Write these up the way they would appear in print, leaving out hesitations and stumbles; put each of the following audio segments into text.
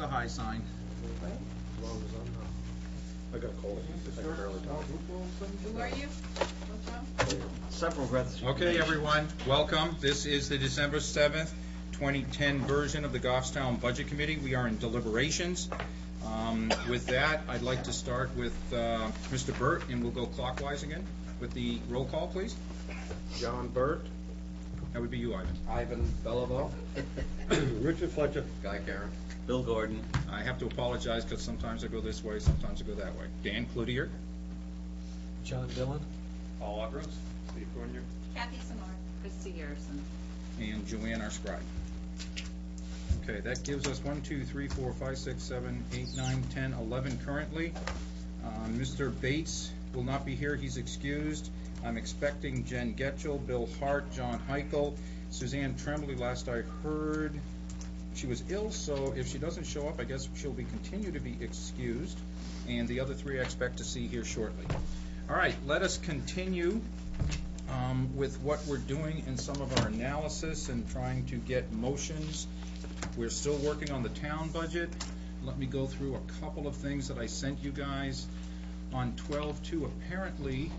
the high sign. As long as I'm not. I got a cold. I can barely talk. Who are you? What's wrong? Several breaths. Okay, everyone, welcome. This is the December 7th, 2010 version of the Goffstown Budget Committee. We are in deliberations. With that, I'd like to start with Mr. Burt, and we'll go clockwise again with the roll call, please. John Burt. That would be you, Ivan. Ivan Belleville. Richard Fletcher. Guy Karen. Bill Gordon. I have to apologize because sometimes I go this way, sometimes I go that way. Dan Cloutier. John Dillon. Paul Ogros. Steve Cornier. Kathy Samar. Christy Garrison. And Joanne, our scribe. Okay, that gives us 1, 2, 3, 4, 5, 6, 7, 8, 9, 10, 11 currently. Mr. Bates will not be here. He's excused. I'm expecting Jen Getchell, Bill Hart, John Heichel, Suzanne Tremblay. Last I heard, she was ill, so if she doesn't show up, I guess she'll continue to be excused. And the other three I expect to see here shortly. All right, let us continue with what we're doing in some of our analysis and trying to get motions. We're still working on the town budget. Let me go through a couple of things that I sent you guys on 12/2. Apparently,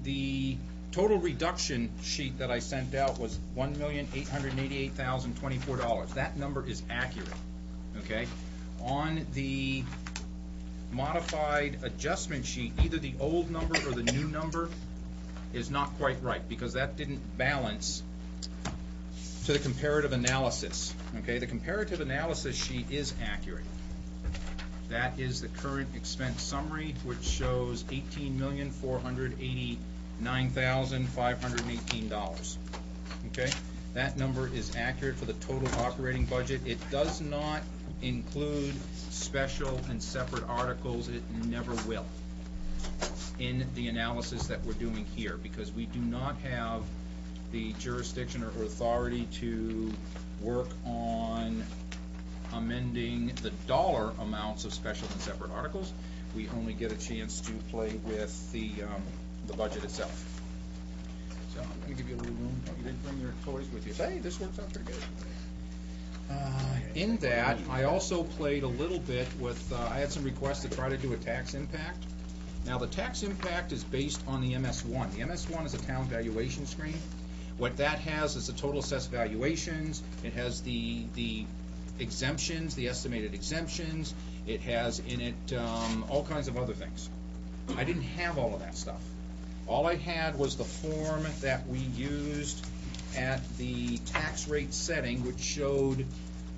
the total reduction sheet that I sent out was $1,888,024. That number is accurate, okay? On the modified adjustment sheet, either the old number or the new number is not quite right because that didn't balance to the comparative analysis, okay? The comparative analysis sheet is accurate. That is the current expense summary, which shows $18,489,518. Okay, that number is accurate for the total operating budget. It does not include special and separate articles. It never will in the analysis that we're doing here because we do not have the jurisdiction or authority to work on amending the dollar amounts of special and separate articles. We only get a chance to play with the budget itself. So I'm going to give you a little room. Oh, you didn't bring your toys with you. Hey, this works out pretty good. In that, I also played a little bit with, I had some requests to try to do a tax impact. Now, the tax impact is based on the MS1. The MS1 is a town valuation screen. What that has is the total assessed valuations. It has the exemptions, the estimated exemptions. It has in it all kinds of other things. I didn't have all of that stuff. All I had was the form that we used at the tax rate setting, which showed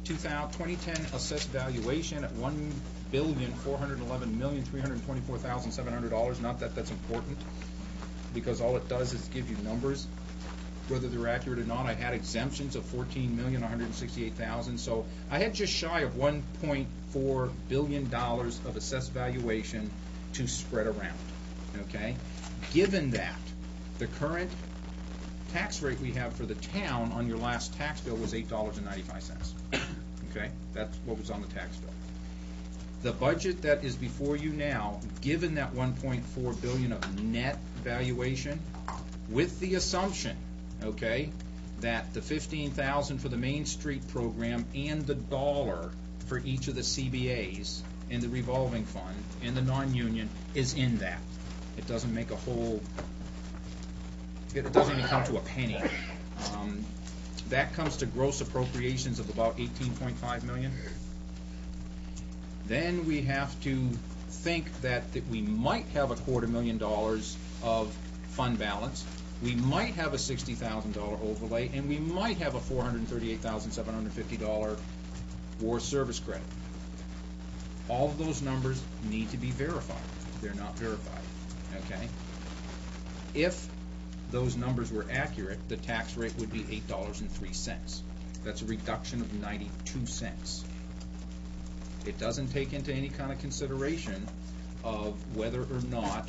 2010 assessed valuation at $1,411,324,700. Not that that's important, because all it does is give you numbers. Whether they're accurate or not, I had exemptions of $14,168,000. So I had just shy of $1.4 billion of assessed valuation to spread around. Okay? Given that, the current tax rate we have for the town on your last tax bill was $8.95. Okay? That's what was on the tax bill. The budget that is before you now, given that $1.4 billion of net valuation, with the assumption, okay, that the $15,000 for the Main Street program and the dollar for each of the CBAs and the revolving fund and the non-union is in that. It doesn't make a whole, it doesn't even come to a penny. That comes to gross appropriations of about $18.5 million. Then we have to think that we might have $250,000 of fund balance. We might have a $60,000 overlay, and we might have a $438,750 war service credit. All of those numbers need to be verified. They're not verified, okay? If those numbers were accurate, the tax rate would be $8.03. That's a reduction of 92 cents. It doesn't take into any kind of consideration of whether or not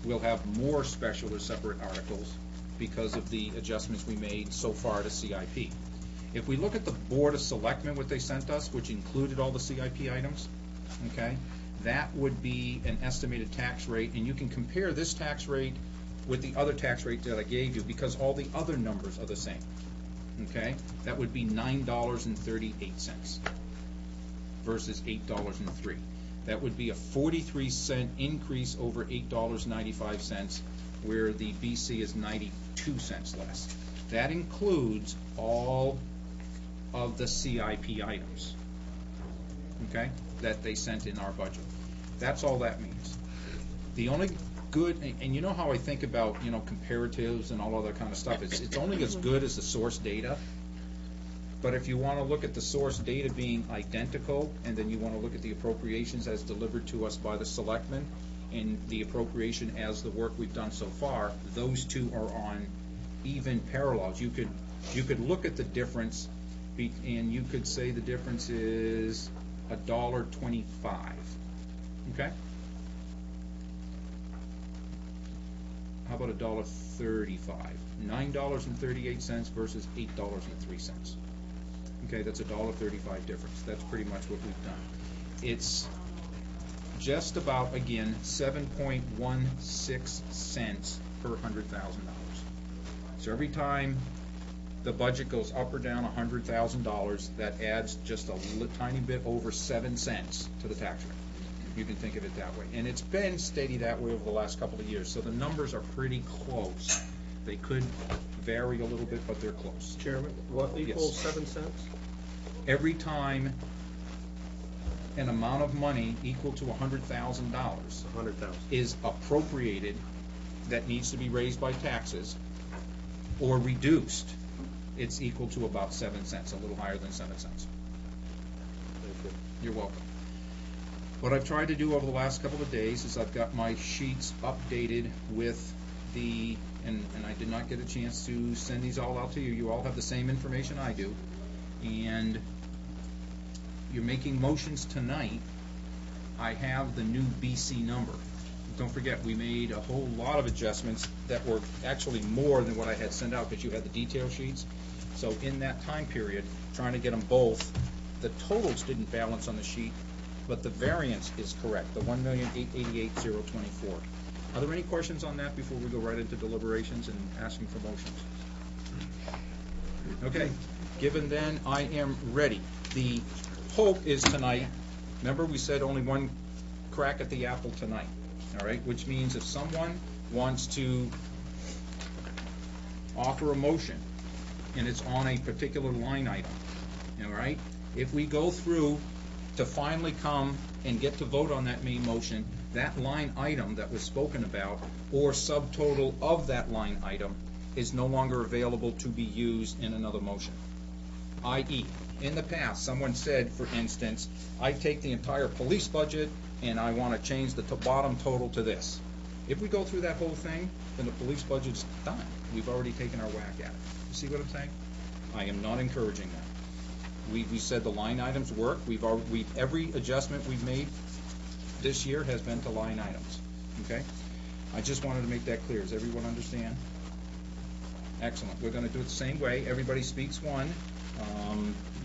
we'll have more special or separate articles because of the adjustments we made so far to CIP. If we look at the Board of Selectmen, what they sent us, which included all the CIP items, okay, that would be an estimated tax rate, and you can compare this tax rate with the other tax rate that I gave you because all the other numbers are the same. okay? That would be $9.38 versus $8.03. That would be a 43-cent increase over $8.95, where the BC is 92 cents less. That includes all of the CIP items, okay, that they sent in our budget. That's all that means. The only good, and you know how I think about, you know, comparatives and all other kind of stuff, it's only as good as the source data. But if you want to look at the source data being identical, and then you want to look at the appropriations as delivered to us by the selectmen, and the appropriation as the work we've done so far, those two are on even parallels. You could look at the difference, and you could say the difference is $1.25, okay? How about $1.35? $9.38 versus $8.03. Okay, that's $1.35 difference. That's pretty much what we've done. It's just about, again, 7.16 cents per $100,000. So every time the budget goes up or down $100,000, that adds just a tiny bit over 7 cents to the tax rate. You can think of it that way. And it's been steady that way over the last couple of years, so the numbers are pretty close. They could vary a little bit, but they're close. Chairman, what equals 7 cents? Every time an amount of money equal to $100,000 $100,000. is appropriated that needs to be raised by taxes or reduced, it's equal to about 7 cents, a little higher than 7 cents. Thank you. You're welcome. What I've tried to do over the last couple of days is I've got my sheets updated with the, and I did not get a chance to send these all out to you. You all have the same information I do. And you're making motions tonight. I have the new BC number. Don't forget, we made a whole lot of adjustments that were actually more than what I had sent out, because you had the detail sheets. So in that time period, trying to get them both, the totals didn't balance on the sheet, but the variance is correct, the $1,888,024. Are there any questions on that before we go right into deliberations and asking for motions? Okay, given then, I am ready. The hope is tonight, remember we said only one crack at the apple tonight, all right? Which means if someone wants to offer a motion, and it's on a particular line item, all right? If we go through to finally come and get to vote on that main motion, that line item that was spoken about, or subtotal of that line item, is no longer available to be used in another motion. I.e., in the past, someone said, for instance, I take the entire police budget and I want to change the bottom total to this. If we go through that whole thing, then the police budget's done. We've already taken our whack at it. You see what I'm saying? I am not encouraging that. We said the line items work. Every adjustment we've made this year has been to line items. Okay? I just wanted to make that clear. Does everyone understand? Excellent. We're going to do it the same way. Everybody speaks one.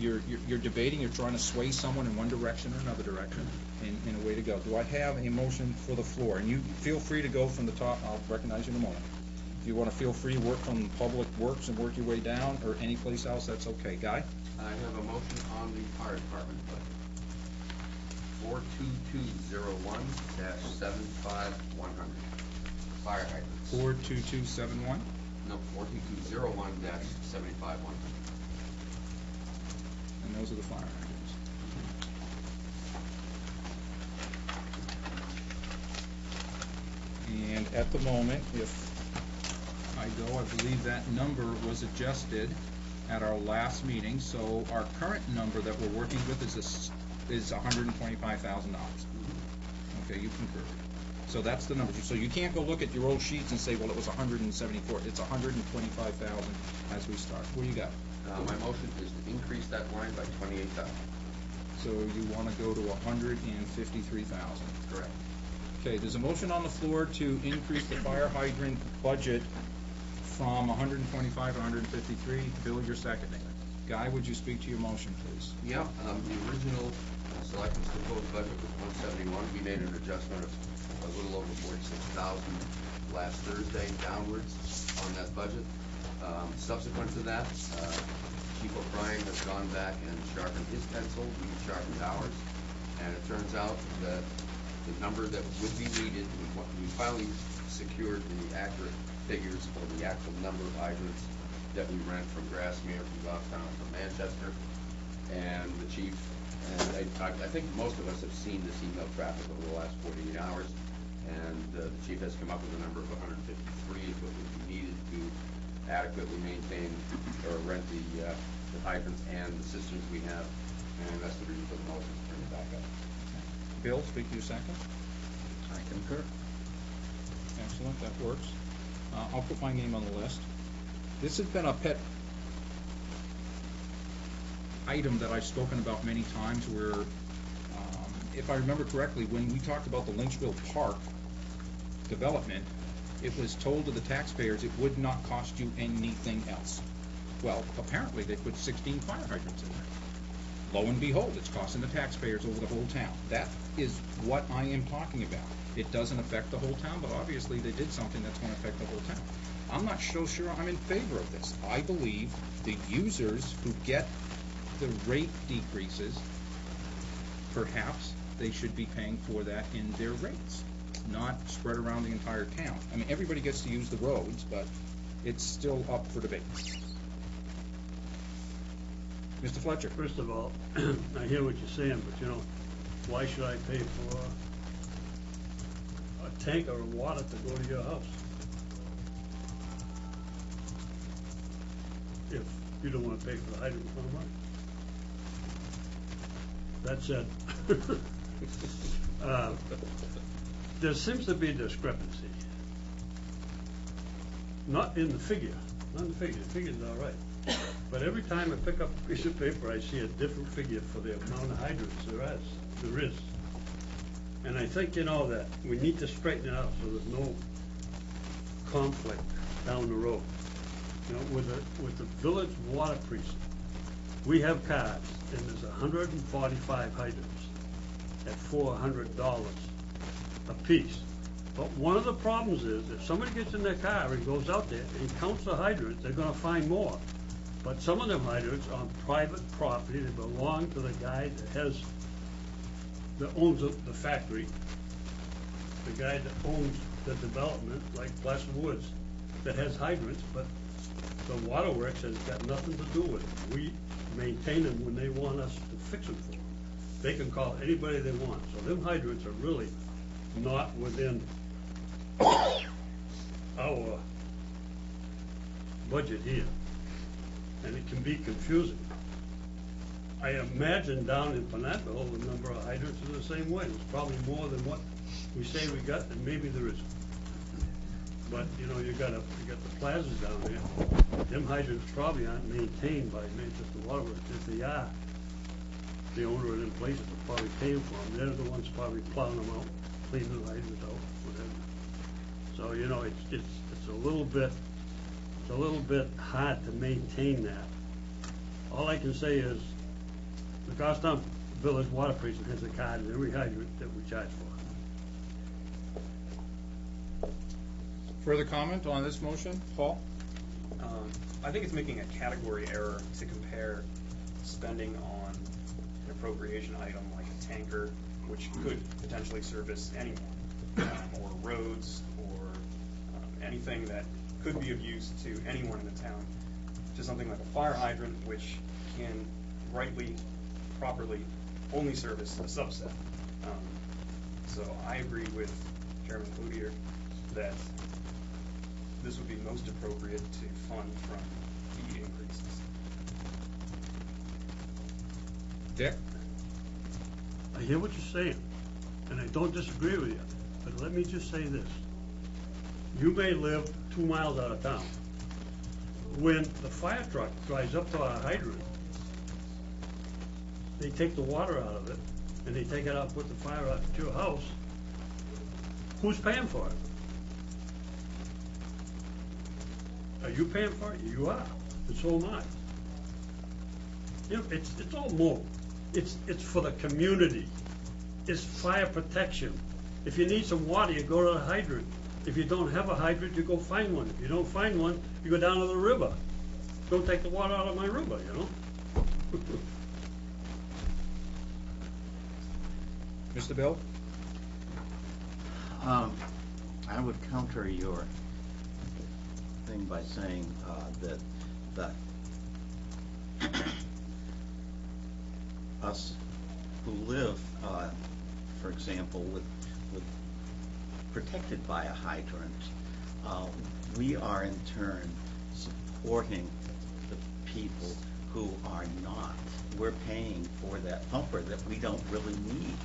You're debating. You're trying to sway someone in one direction or another direction, in a way to go. Do I have a motion for the floor? And you feel free to go from the top. I'll recognize you in a moment. If you want to feel free to work from Public Works and work your way down, or any place else, that's okay. Guy? I have a motion on the fire department budget. 42201-75100. Fire hydrants. 42271. No, 42201-75100. And those are the fire hydrants. And at the moment, if I go, I believe that number was adjusted at our last meeting, so our current number that we're working with is $125,000. Okay, you concur. So that's the number. So you can't go look at your old sheets and say, well, it was 174. It's 125,000 as we start. What do you got? My motion is to increase that line by 28,000. So you want to go to 153,000. Correct. Okay, there's a motion on the floor to increase the fire hydrant budget from 125 to 153. Bill, you're seconding it. Guy, would you speak to your motion, please? Yeah, the original selectmen's proposed budget was 171. We made an adjustment of a little over 46,000 last Thursday downwards on that budget. Subsequent to that, Chief O'Brien has gone back and sharpened his pencil, we sharpened ours, and it turns out that the number that would be needed, we finally secured the accurate figures for the actual number of hydrants that we rent from Grassmere, from Goffstown, from Manchester, and the chief, and I think most of us have seen this email traffic over the last 48 hours, and the chief has come up with a number of 153 is what would be needed to adequately maintain or rent the hydrants and the systems we have, and that's the reason for the motion to bring it back up. Bill, speak to you second. I concur. Excellent, that works. I'll put my name on the list. This has been a pet item that I've spoken about many times where, if I remember correctly, when we talked about the Lynchville Park development, it was told to the taxpayers it would not cost you anything else. Well, apparently they put 16 fire hydrants in there. Lo and behold, it's costing the taxpayers over the whole town. That is what I am talking about. It doesn't affect the whole town, but obviously they did something that's going to affect the whole town. I'm not so sure I'm in favor of this. I believe the users who get the rate decreases, perhaps they should be paying for that in their rates, not spread around the entire town. I mean, everybody gets to use the roads, but it's still up for debate. Mr. Fletcher. First of all, I hear what you're saying, but why should I pay for a tanker of water to go to your house? If you don't want to pay for the hydrant for the money. That said, there seems to be a discrepancy. Not in the figure. The figure's all right. But every time I pick up a piece of paper, I see a different figure for the amount of hydrants there is. And I think, that we need to straighten it out so there's no conflict down the road. With the village water precinct, we have cards, and there's 145 hydrants at $400 a piece. But one of the problems is, if somebody gets in their car and goes out there and counts the hydrants, they're gonna find more. But some of them hydrants are on private property, they belong to the guy that owns the factory, the guy that owns the development, like Pleasant Woods, that has hydrants, but the waterworks has got nothing to do with it. We maintain them when they want us to fix them for them. They can call anybody they want. So them hydrants are really not within our budget here. And it can be confusing. I imagine down in Panatteville, the number of hydrants is the same way. It's probably more than what we say we got, and maybe there isn't. But, you got the plazas down there. Them hydrants probably aren't maintained by Manchester Water Works. If they are, the owner of them places are probably paying for them. They're the ones probably plowing them out, cleaning the hydrants out, whatever. So, it's a little bit hard to maintain that. All I can say is the Goffstown Village Water Precinct has a card in every hydrant that we charge for. Further comment on this motion? Paul? I think it's making a category error to compare spending on an appropriation item like a tanker, which could potentially service anyone, or roads, or anything that could be of use to anyone in the town, to something like a fire hydrant, which can rightly, properly only service a subset. So I agree with Chairman Cloutier that this would be most appropriate to fund from fee increases. Dick? I hear what you're saying, and I don't disagree with you, but let me just say this. You may live 2 miles out of town. When the fire truck drives up to our hydrant, they take the water out of it, and they take it out, put the fire out at your house. Who's paying for it? Are you paying for it? You are, and so am I. It's all moral. It's for the community. It's fire protection. If you need some water, you go to the hydrant. If you don't have a hydrant, you go find one. If you don't find one, you go down to the river. Don't take the water out of my river, you know? Mr. Bill? I would counter your thing by saying that us who live, for example, with protected by a hydrant, we are in turn supporting the people who are not. We're paying for that pumper that we don't really need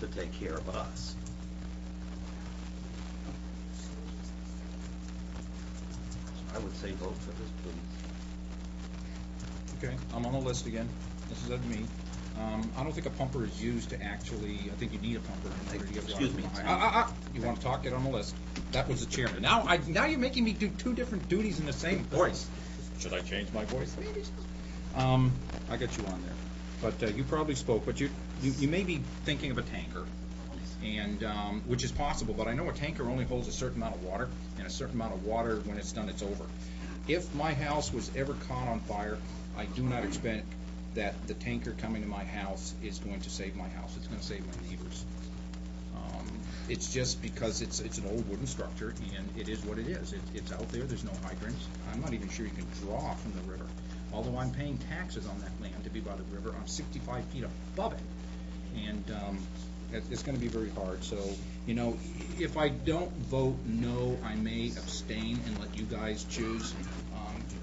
to take care of us. I would say vote for this, please. Okay, I'm on the list again. This is of me. I don't think a pumper is used to actually, I think you need a pumper in order to get water. Excuse me. You want to talk, get on the list. That was the chairman. Now you're making me do two different duties in the same voice. Should I change my voice? Maybe so. I got you on there. But you probably spoke, but you may be thinking of a tanker. And, which is possible, but I know a tanker only holds a certain amount of water, and a certain amount of water, when it's done, it's over. If my house was ever caught on fire, I do not expect that the tanker coming to my house is going to save my house. It's going to save my neighbors. It's just because it's an old wooden structure, and it is what it is. It's out there. There's no hydrants. I'm not even sure you can draw from the river. Although I'm paying taxes on that land to be by the river, I'm 65 feet above it. And it's going to be very hard. So, you know, if I don't vote no, I may abstain and let you guys choose,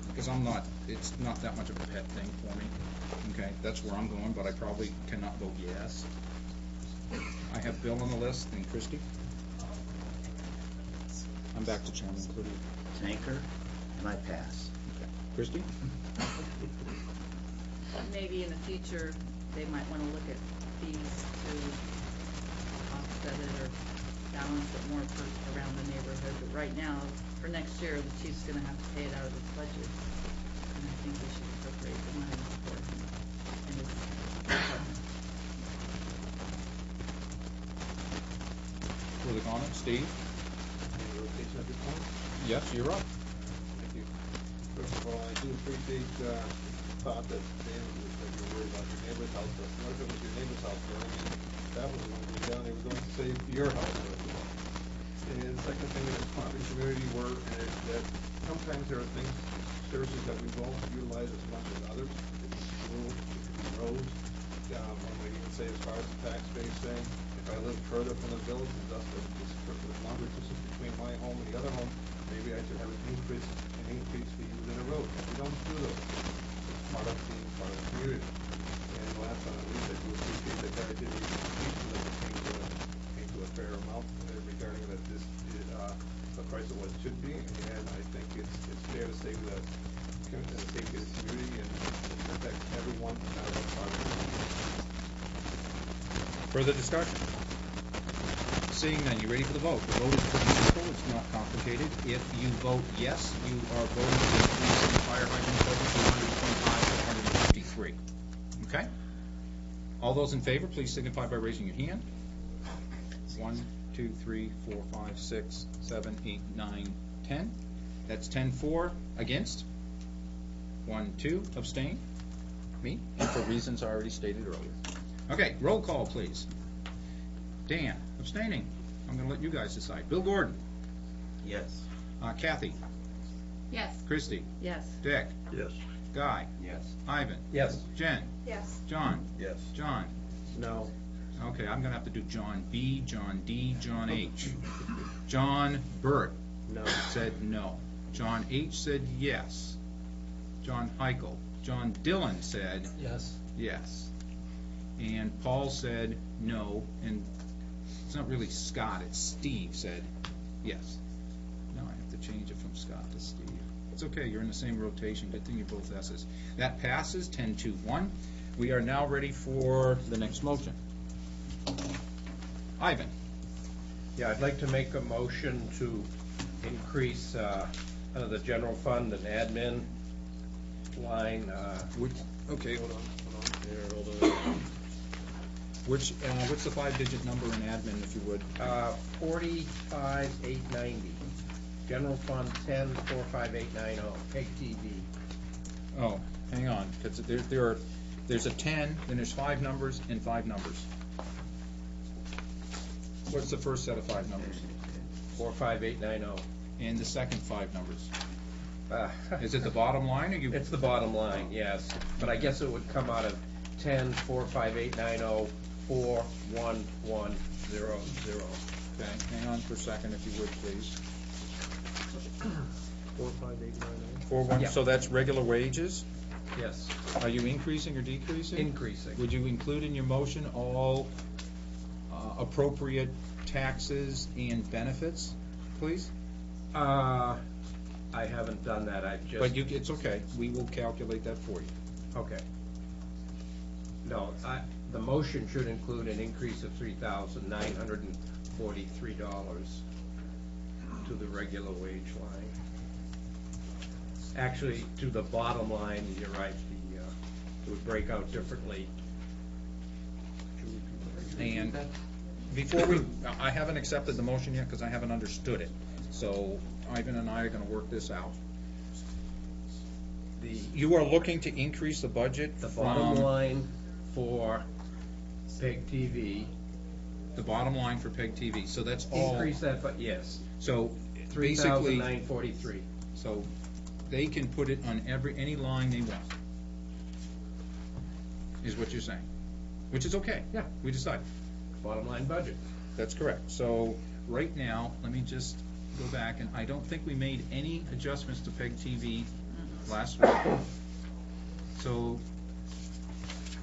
because it's not that much of a pet thing for me. Okay, that's where I'm going, but I probably cannot vote yes. I have Bill on the list and Christie. I'm back to Chairman Cloutier. Tanker, and I pass. Christie? Maybe in the future, they might want to look at fees to offset it or balance it more around the neighborhood. But right now, for next year, the chief's going to have to pay it out of his budget. And I think we should appropriate the money for him and his department. Further comment? Steve? Any rotation at this point? Yes, you're up. Thank you. First of all, I do appreciate the thought that Dan was that you're worried about your neighbor's house. But what if it was your neighbor's house burning and that was going to be done, they were going to save your house first of all. And the second thing is part of the community work, and that sometimes there are things, services that we won't utilize as much as others. It could be schools, it could be roads. One might even say as far as the tax base thing, if I live further from the village, and thus there's longer distance between my home and the other home, maybe I should have an increase for using a road. But we don't do those. It's part of being part of the community. And last but not least, I do appreciate that Gary did speak to that came to a fair amount regarding that this is the price of what it should be. And I think it's fair to say that the safety of the community and protect everyone out of our community. Further discussion? Seeing none, you ready for the vote? The vote is pretty simple, it's not complicated. If you vote yes, you are voting to increase the fire hydrant budget to 125 to 153. Okay? All those in favor, please signify by raising your hand. 1, 2, 3, 4, 5, 6, 7, 8, 9, 10. That's 10-4. Against? 1, 2. Abstain? Me? And for reasons I already stated earlier. Okay, roll call, please. Dan, abstaining. I'm going to let you guys decide. Bill Gordon. Yes. Kathy. Yes. Christie. Yes. Dick. Yes. Guy. Yes. Ivan. Yes. Jen. Yes. John. Yes. John. No. Okay, I'm going to have to do John B, John D, John H. John Burt No. said no. John H said yes. John Heichel. John Dillon said Yes. yes. And Paul said no, and it's not really Scott, it's Steve said yes. No, I have to change it from Scott to Steve. It's okay, you're in the same rotation, good thing you're both S's. That passes, 10-1. We are now ready for the next motion. Ivan. Yeah, I'd like to make a motion to increase under the general fund and admin line. Okay. Hold on. Here, hold on. What's the 5-digit number in admin, if you would? 45,890. General fund 10,45890. Peg TV. Oh, hang on, because there's a 10, then there's 5 numbers and 5 numbers. What's the first set of 5 numbers? 45890. And the second 5 numbers? Is it the bottom line, or you? It's the bottom line, yes. But I guess it would come out of 10,45890, 41100. Okay, hang on for a second, if you would, please. 45890. Yeah. So that's regular wages? Yes, Are you increasing or decreasing? increasing. Would you include in your motion all appropriate taxes and benefits, please? I haven't done that, I've just. But it's okay, we will calculate that for you. Okay. No, the motion should include an increase of $3,943 to the regular wage line. Actually, to the bottom line, you're right, it would break out differently. And before I haven't accepted the motion yet because I haven't understood it. So Ivan and I are gonna work this out. You are looking to increase the budget The from. bottom line for PEG TV, The bottom line for PEG TV, so that's all. increase that, but yes, So basically, $3,943. so they can put it on any line they want, is what you're saying, which is okay. Yeah. We decided. Bottom line budget. That's correct. So right now, let me just go back, and I don't think we made any adjustments to PEG TV last week. So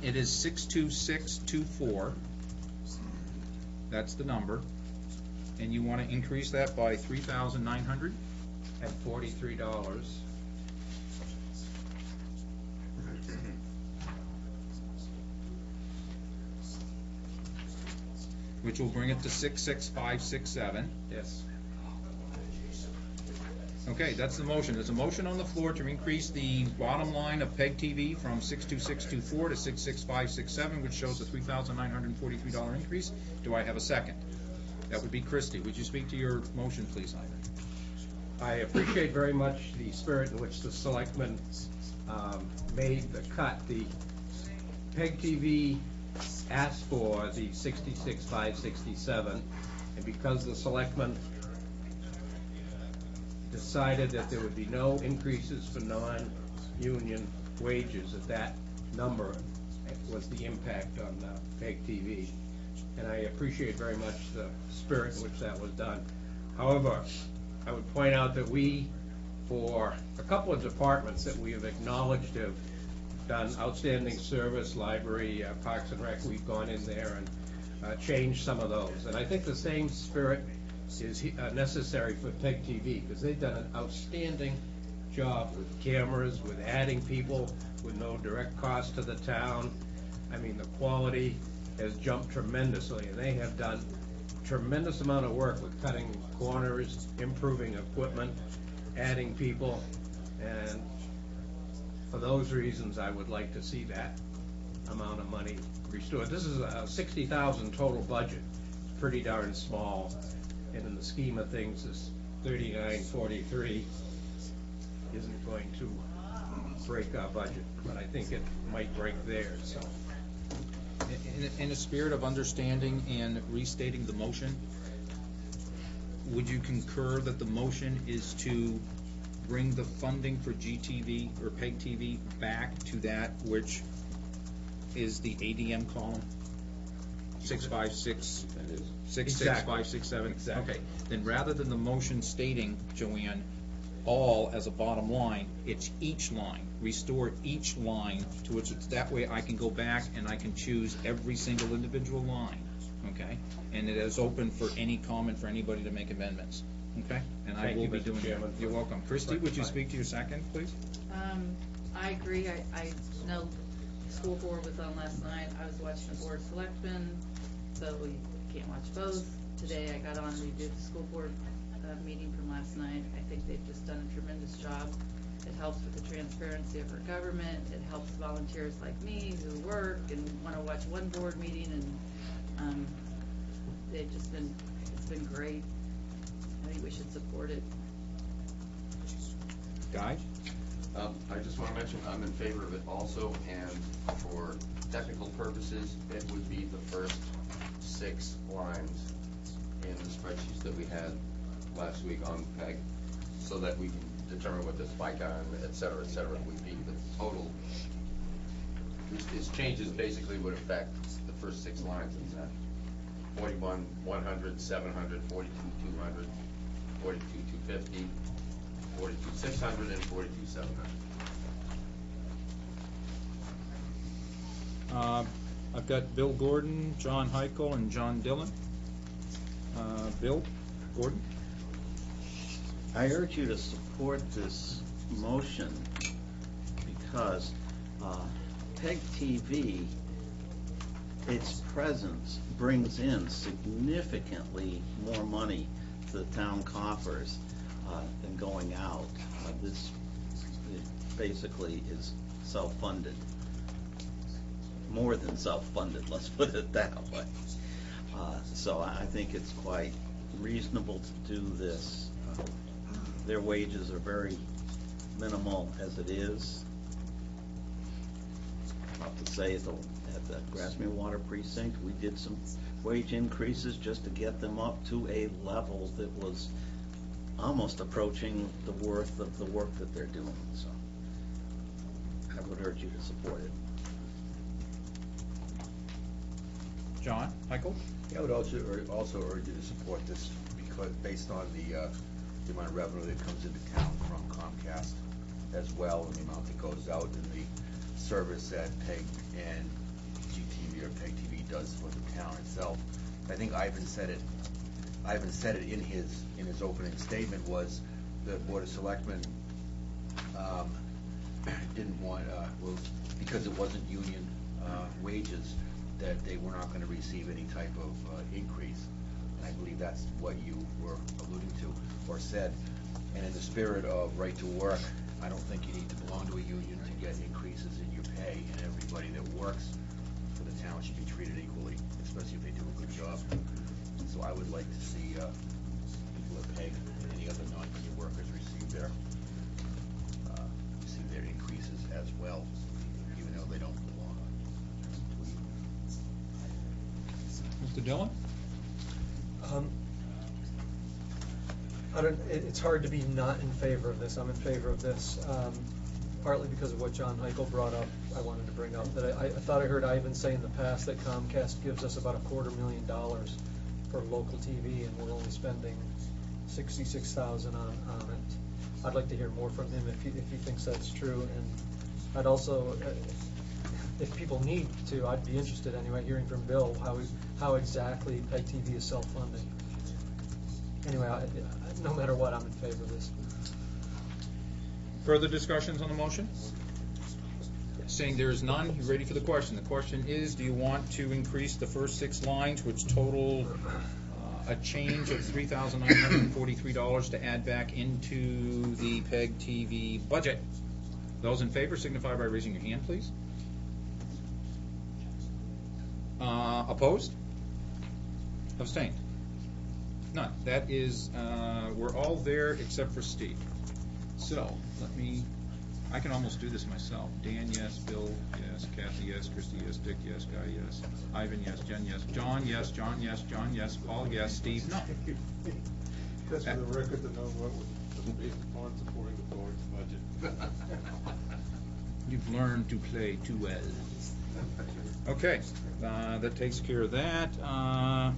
it is 62624. That's the number. And you want to increase that by $3,900? At $43. Which will bring it to 66567. Yes. Okay, that's the motion. There's a motion on the floor to increase the bottom line of PEG TV from 62624 to 66567, which shows a $3,943 increase. Do I have a second? That would be Christie. Would you speak to your motion, please, Ivan? I appreciate very much the spirit in which the selectmen made the cut. The PEG TV asked for the 66,567, and because the selectmen decided that there would be no increases for non-union wages, that number was the impact on PEG TV. And I appreciate very much the spirit in which that was done. However, I would point out that we, for a couple of departments that we have acknowledged have done outstanding service, library, Parks and Rec, we've gone in there and changed some of those. And I think the same spirit is necessary for PEG TV, because they've done an outstanding job with cameras, with adding people, with no direct cost to the town. I mean, the quality has jumped tremendously, and they have done tremendous amount of work with cutting corners, improving equipment, adding people, and for those reasons, I would like to see that amount of money restored. This is a $60,000 total budget. It's pretty darn small, and in the scheme of things, this $39.43 isn't going to break our budget, but I think it might break theirs, so. In a spirit of understanding and restating the motion, would you concur that the motion is to bring the funding for GTV or PEG TV back to that which is the ADM column? 656, 66567? Exactly. Okay, then rather than the motion stating, Joanne, all as a bottom line, it's each line. Restore each line to which it's, that way I can go back and I can choose every single individual line, okay? And it is open for any comment for anybody to make amendments, okay? And I Thank will you, be Mr. doing that. Chairman. You're welcome. Christie, would you Fine. speak to your second, please? I agree. I know the school board was on last night. I was watching the board of selectmen, so we can't watch both. Today I got on and reviewed the school board meeting from last night. I think they've just done a tremendous job. It helps with the transparency of our government. It helps volunteers like me who work and want to watch one board meeting, and it's been great. I think we should support it. Guy? I just want to mention, I'm in favor of it also, and for technical purposes, it would be the first 6 lines in the spreadsheets that we had last week on PEG, so that we can determine what the spike on, et cetera, would be. The total, its changes basically would affect the first 6 lines in that. 41, 100, 700, 42, 200, 42, 250, 42, 600, and 42, 700. I've got Bill Gordon, John Heichel, and John Dillon. Bill Gordon? I urge you to support this motion because PEG TV, its presence brings in significantly more money to the town coffers than going out. This basically is self-funded. More than self-funded, let's put it that way. So I think it's quite reasonable to do this. Their wages are very minimal as it is. I have to say, at the Grassmere Water Precinct, we did some wage increases just to get them up to a level that was almost approaching the worth of the work that they're doing. So I would urge you to support it. John Heichel? I would also urge you to support this because based on the amount of revenue that comes into town from Comcast as well, and the amount that goes out in the service that PEG and GTV or PEG TV does for the town itself. I think Ivan said it in his opening statement was the Board of Selectmen didn't want because it wasn't union wages, that they were not going to receive any type of increase. And I believe that's what you were alluding to or said. And in the spirit of right to work, I don't think you need to belong to a union to get increases in your pay, and everybody that works for the town should be treated equally, especially if they do a good job. So I would like to see people at PEG and any other non-union workers receive their increases as well, even though they don't belong to a union. Mr. Dillon? It's hard to be not in favor of this. I'm in favor of this, partly because of what John Heichel brought up. I wanted to bring up that I thought I heard Ivan say in the past that Comcast gives us about $250,000 for local TV, and we're only spending $66,000 on it. I'd like to hear more from him if he thinks that's true, and I'd also, if people need to, I'd be interested anyway hearing from Bill how exactly PEG TV is self-funding. Anyway, no matter what, I'm in favor of this. Further discussions on the motion? Seeing there is none, you ready for the question? The question is, do you want to increase the first 6 lines, which total a change of $3,943 to add back into the PEG TV budget? Those in favor signify by raising your hand, please. Opposed? Abstained? None. That is, we're all there except for Steve. So, I can almost do this myself. Dan, yes. Bill, yes. Kathy, yes. Christie, yes. Dick, yes. Guy, yes. Ivan, yes. Jen, yes. John, yes. John, yes. John, yes. Paul, yes. Steve, no. Just for the record to know what was based upon supporting the board's budget. You've learned to play too well. Okay, that takes care of that. I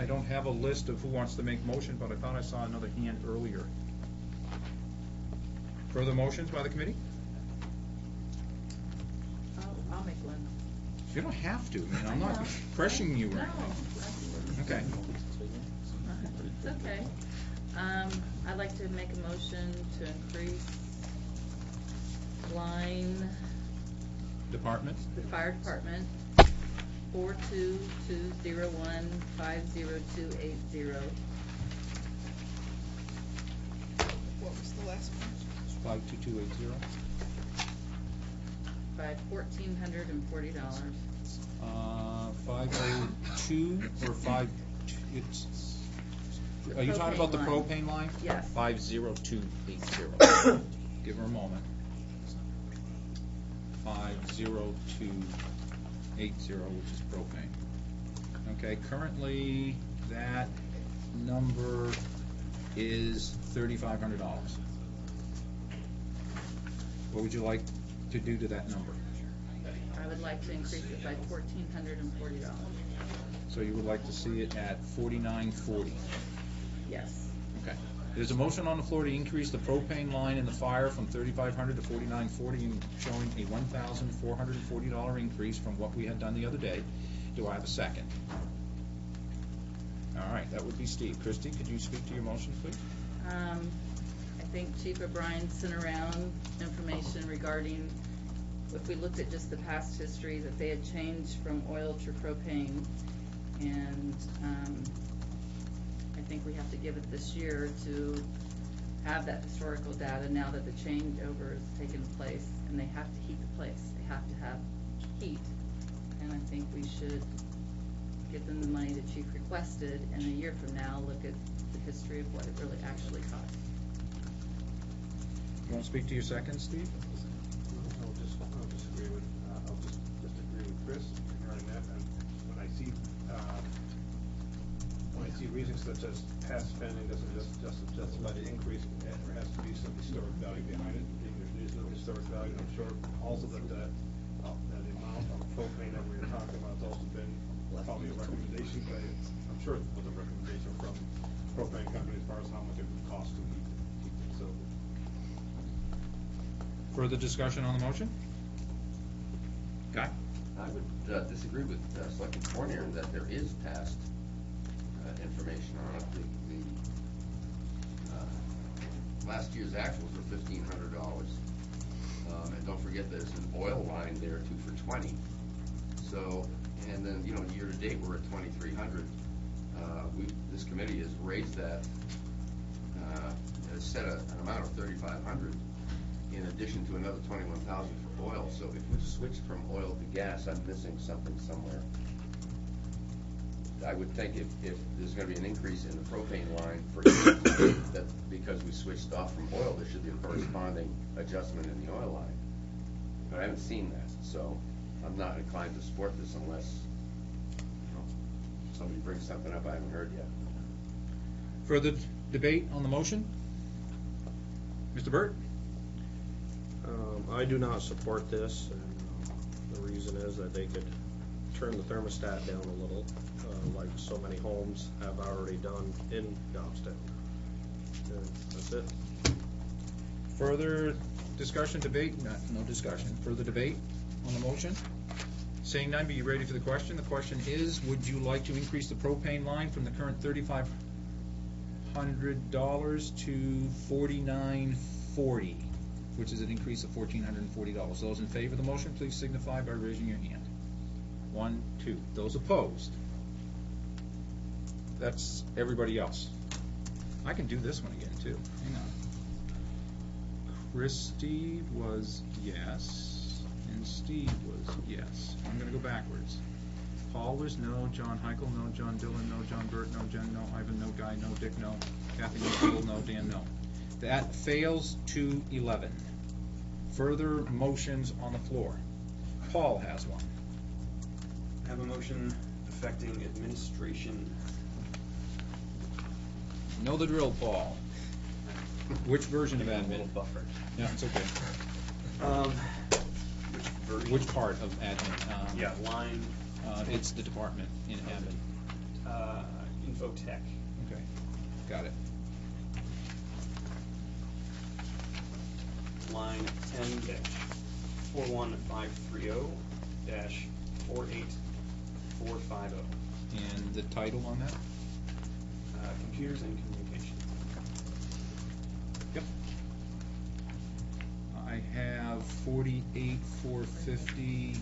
don't have a list of who wants to make motion, but I thought I saw another hand earlier. Further motions by the committee? I'll make one. You don't have to. I mean, I'm not pressuring you or anything. Okay. It's okay. I'd like to make a motion to increase line Department? the fire department 42201-50280. What was the last one? 52280. By $1,440. 502 or 5, it's, are you talking about the propane propane line? Yes. 50280. Give her a moment. 50280, which is propane. Okay, currently, that number is $3,500. What would you like to do to that number? I would like to increase it by $1,440. So you would like to see it at $49.40? Yes. Okay. There's a motion on the floor to increase the propane line in the fire from $3,500 to $49.40, and showing a $1,440 increase from what we had done the other day. Do I have a second? All right, that would be Steve. Christie, could you speak to your motion, please? I think Chief O'Brien sent around information regarding, if we looked at just the past history, that they had changed from oil to propane, and I think we have to give it this year to have that historical data now that the changeover has taken place, and they have to heat the place. They have to have heat, and I think we should give them the money the chief requested, and a year from now, look at the history of what it really actually cost. You want to speak to your second, Steve? I'll disagree with, I'll just agree with Chris regarding that, and when I see reasons such as past spending doesn't justify the increase, there has to be some historic value behind it. There's no historic value, I'm sure also that the amount of propane that we were talking about has also been probably a recommendation, I'm sure it was a recommendation from propane companies as far as how much it would cost to heat the facility. Further discussion on the motion? Guy? I would disagree with Selectman Fournier that there is past information on it. The last year's actuals were $1,500. And don't forget there's an oil line there too for 20. So, and then, you know, year to date we're at 2,300. This committee has raised that, has set an amount of 3,500 in addition to another 21,000 for oil. So if we switch from oil to gas, I'm missing something somewhere. I would think if there's going to be an increase in the propane line, for example, that because we switched off from oil, there should be a corresponding adjustment in the oil line. But I haven't seen that, so I'm not inclined to support this unless, you know, somebody brings something up I haven't heard yet. Further debate on the motion? Mr. Burt? I do not support this, and the reason is that they could turn the thermostat down a little, like so many homes have already done in Goffstown. That's it. Further discussion, debate? No discussion. Further debate on the motion? Seeing none, be you ready for the question? The question is, would you like to increase the propane line from the current $3,500 to $4,940, which is an increase of $1,440. Those in favor of the motion, please signify by raising your hand. 1, 2. Those opposed? That's everybody else. I can do this one again, too. Hang on. Christie was yes, and Steve was yes. I'm going to go backwards. Paul was no, John Heichel no, John Dillon no, John Burt no, Jen no, Ivan no, Guy no, Dick no, Kathy no, Bill no, Dan no. That fails to 11. Further motions on the floor. Paul has one. I have a motion affecting administration. Know the drill, Paul. Which version of admin? A little buffered. Yeah, it's okay. Which version? Which part of admin? Yeah, line. It's the department in admin. Infotech. Okay, got it. Line 10-41530-48450. And the title on that? Computers and communication. Yep. I have 48,450.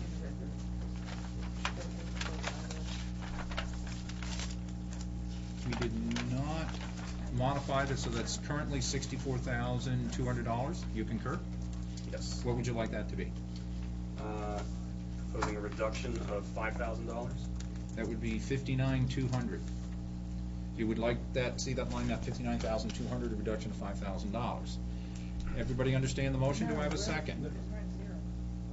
We did not modify this so that's currently $64,200. You concur? Yes. What would you like that to be? Proposing a reduction of $5,000. That would be $59,200. You would like that, see that line, that $59,200, a reduction of $5,000. Everybody understand the motion? Do I have a second?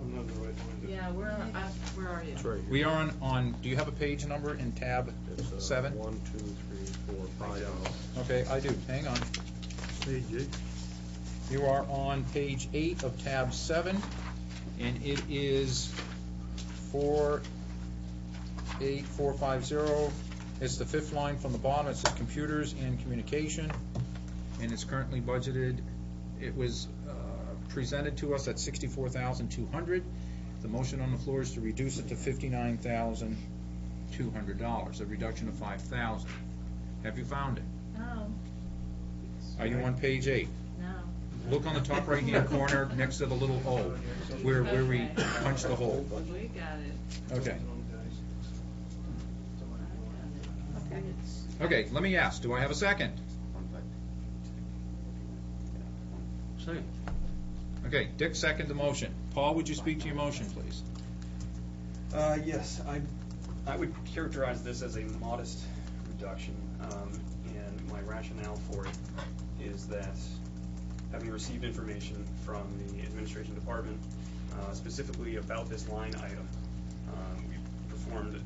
I'm not in the right one. Yeah, where are you? It's right here. We are on, do you have a page number in tab It's 7? 1, 2, 3, 4, 5. Okay, I do, hang on. Page 8. You are on page 8 of tab 7, and it is 48450. It's the 5th line from the bottom. It says computers and communication, and it's currently budgeted. It was presented to us at $64,200. The motion on the floor is to reduce it to $59,200, a reduction of $5,000. Have you found it? No, Are you on page 8? no. Look on the top right-hand corner next to the little O, where we Okay. punch the hole. We got it. Okay. Okay. Okay, let me ask, do I have a second? Second. Okay, Dick seconded the motion. Paul, would you speak to your motion, please? Yes, I would characterize this as a modest reduction, and my rationale for it is that, having received information from the administration department, specifically about this line item, we performed a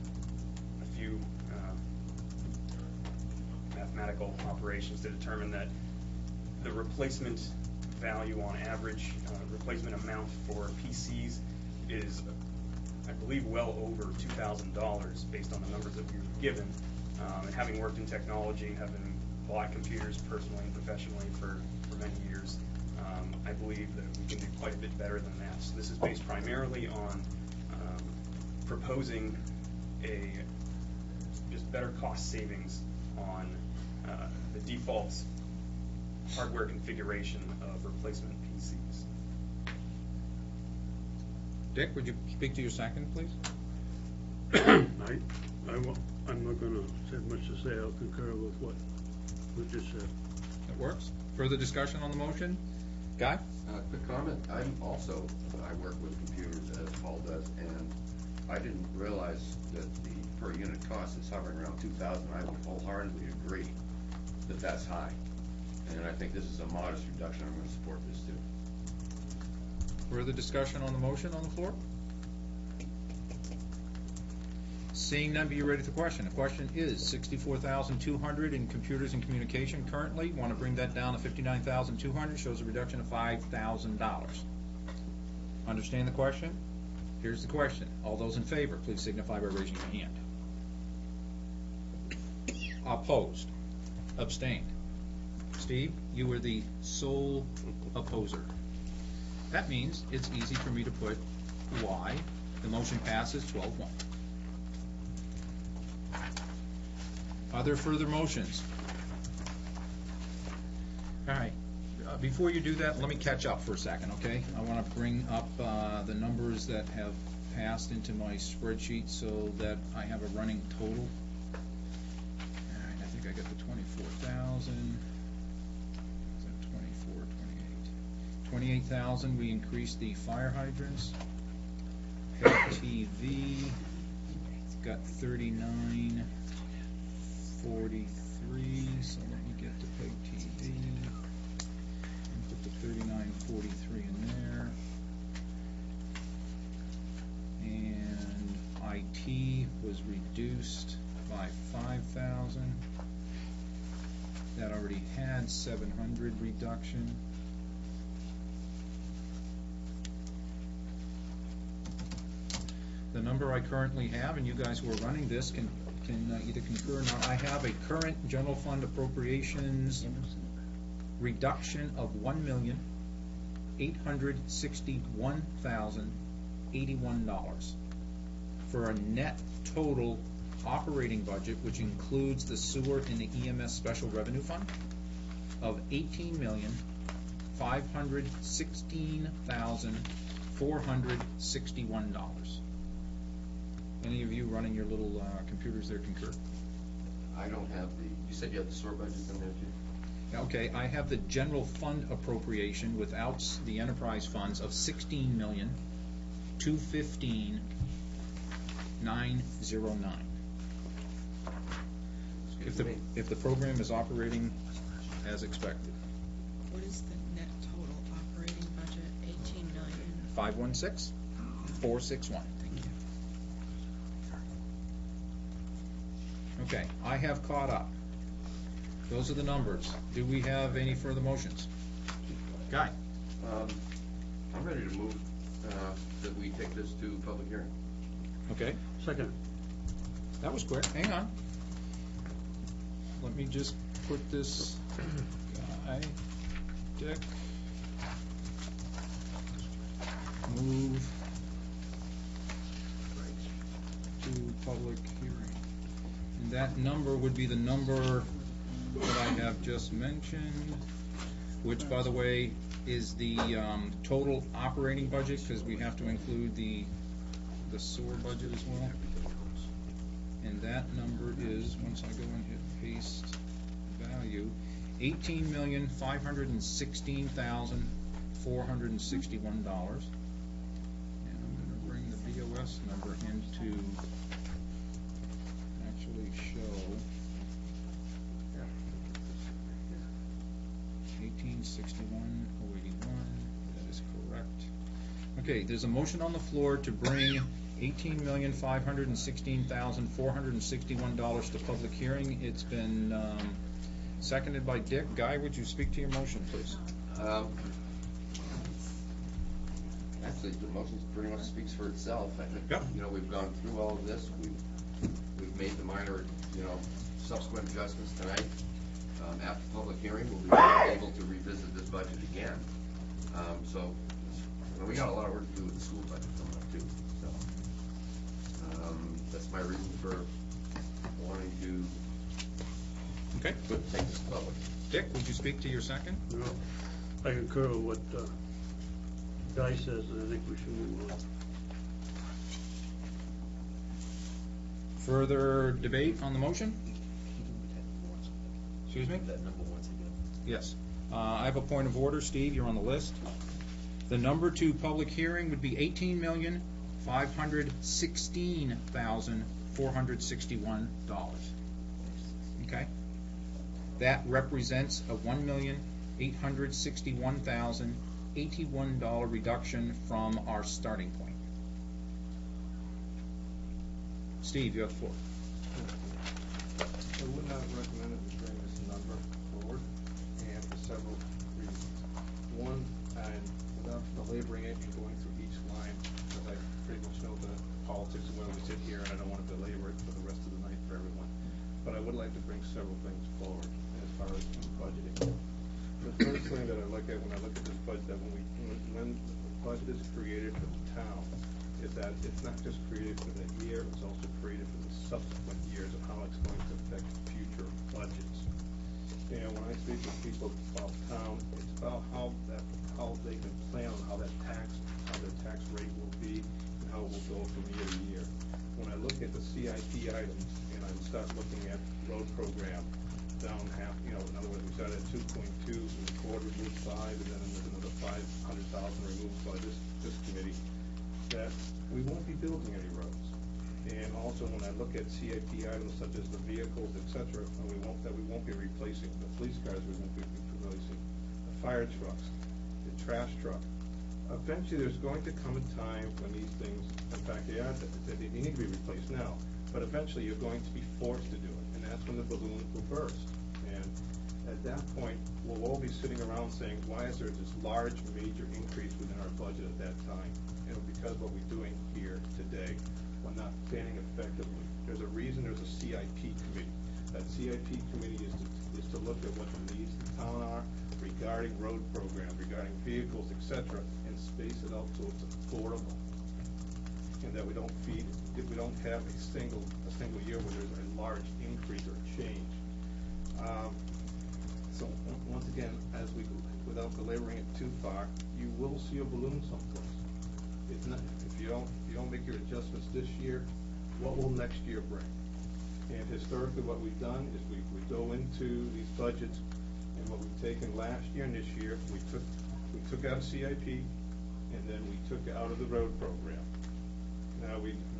few mathematical operations to determine that the replacement value on average, replacement amount for PCs is, I believe, well over $2,000 based on the numbers that we were given. And having worked in technology and having bought computers personally and professionally for many years, I believe that we can do quite a bit better than that. So this is based primarily on proposing a just better cost savings on the default hardware configuration of replacement PCs. Dick, would you speak to your second, please? I'm not gonna have much to say. I'll concur with what we just said. That works. Further discussion on the motion? Guy? Quick comment, I work with computers as Paul does, and I didn't realize that the per unit cost is hovering around 2,000. I would wholeheartedly agree that that's high. And I think this is a modest reduction. I'm going to support this too. Further discussion on the motion on the floor? Seeing none, be you ready for the question? The question is $64,200 in computers and communication currently. Want to bring that down to $59,200, shows a reduction of $5,000. Understand the question? Here's the question. All those in favor, please signify by raising your hand. Opposed? Abstained? Steve, you were the sole opposer. That means it's easy for me to put Y. The motion passes 12-1. Are there further motions? All right. Before you do that, let me catch up for a second, okay? I want to bring up the numbers that have passed into my spreadsheet so that I have a running total. All right, I think I got the 24,000. Is that 24, 28? 28,000, we increased the fire hydrants. PEG TV, got 3943, so let me get to PEG TV. And put the 3943 in there. And IT was reduced by 5,000. That already had 700 reduction. The number I currently have, and you guys who are running this can either concur or not, I have a current general fund appropriations reduction of $1,861,081 for a net total operating budget, which includes the sewer and the EMS special revenue fund, of $18,516,461. Any of you running your little computers there concur? I don't have you said you have the sewer budget in there too? Okay, I have the general fund appropriation without the enterprise funds of 16,215,909. If the program is operating as expected. What is the net total operating budget? 18,000,000. 516,461. Thank you. Okay, I have caught up. Those are the numbers. Do we have any further motions? Guy? I'm ready to move that we take this to public hearing. Okay, Second. that was quick. Hang on. Let me just put this guy, Dick, move to public hearing. And that number would be the number that I have just mentioned, which, by the way, is the total operating budget, because we have to include the sewer budget as well. And that number is, once I go and hit paste value, $18,516,461. And I'm gonna bring the BOS number into actually show 1861,081. That is correct. Okay, there's a motion on the floor to bring $18,516,461 to public hearing. It's been seconded by Dick. Guy, would you speak to your motion, please? Actually, the motion pretty much speaks for itself. I think, Yep. We've gone through all of this. We've made the minor, subsequent adjustments tonight. After public hearing, we'll be able to revisit this budget again. So, we got a lot of work to do with the school budget coming up too. So, that's my reason for wanting to Okay. take this to public. Dick, would you speak to your second? No, I concur with what Guy says, and I think we should move on. Further debate on the motion? Excuse me? That number once again. Yes. I have a point of order. Steve, you're on the list. The number to public hearing would be $18,516,461. Okay? That represents a $1,861,081 reduction from our starting point. Steve, you have the floor. I would not recommend it to bring this number forward, and for several reasons. One, and without belaboring it and going through each line, because I pretty much know the politics of where we sit here, and I don't want to belabor it for the rest of the night for everyone. But I would like to bring several things forward as far as budgeting. The first thing that I look at when I look at this budget, that when the budget is created for the town, is that it's not just created for the year, it's also created for the subsequent years of how it's going to affect future budgets. And when I speak with people about town, it's about how they can plan on how their tax rate will be and how it will go from year to year. When I look at the CIP items and I start looking at road program down half, in other words, we started at 2.2, and the board removed 5, and then there's another 500,000 removed by this committee, that we won't be building any roads. And also, when I look at CIP items such as the vehicles, et cetera, we won't be replacing the police cars, we won't be replacing the fire trucks, the trash truck. Eventually, there's going to come a time when these things, in fact, they need to be replaced now, but eventually you're going to be forced to do it, and that's when the balloon will burst. And at that point, we'll all be sitting around saying, why is there this large, major increase within our budget at that time? And because what we're doing here today, we're not planning effectively. There's a reason there's a CIP committee. That CIP committee is to look at what the needs of the town are regarding road program, regarding vehicles, et cetera, and space it out so it's affordable. And that we don't have a single year where there's a large increase or change. So once again, without belaboring it too far, you will see a balloon someplace. It's not, if you don't make your adjustments this year, what will next year bring? And historically, what we've done is we go into these budgets, And what we've taken last year and this year, we took out of CIP, and then we took out of the road program.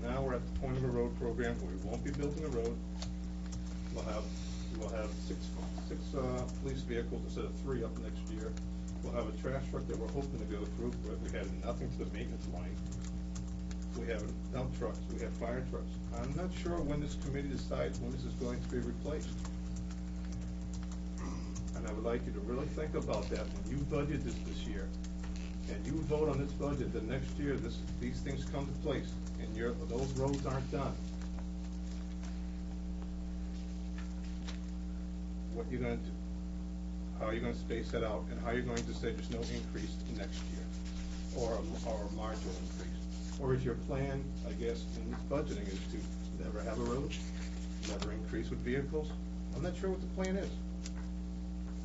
Now we're at the point of a road program where we won't be building a road. We'll have six police vehicles instead of 3 up next year. We'll have a trash truck that we're hoping to go through, but we had nothing to the maintenance line. We have dump trucks, we have fire trucks. I'm not sure when this committee decides when this is going to be replaced. And I would like you to really think about that when you budget this year, and you vote on this budget, the next year, these things come to place, and those roads aren't done. What you're gonna do, how are you gonna space that out, and how are you going to say there's no increase next year, or a marginal increase? Or is your plan, I guess, in this budgeting is to never have a road, never increase with vehicles? I'm not sure what the plan is.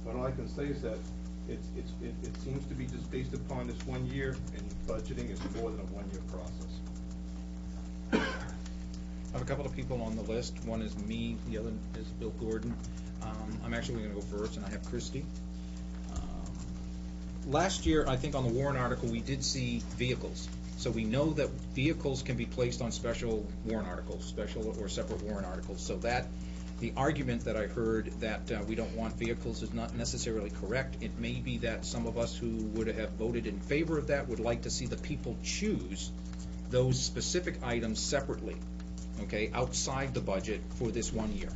But all I can say is that it seems to be just based upon this 1 year, and budgeting is more than a 1-year process. I have a couple of people on the list. One is me, the other is Bill Gordon. I'm actually going to go first, and I have Christie. Last year, I think on the warrant article, we did see vehicles. So we know that vehicles can be placed on special warrant articles, special or separate warrant articles. So that the argument that I heard that we don't want vehicles is not necessarily correct. It may be that some of us who would have voted in favor of that would like to see the people choose those specific items separately, okay, outside the budget for this 1 year.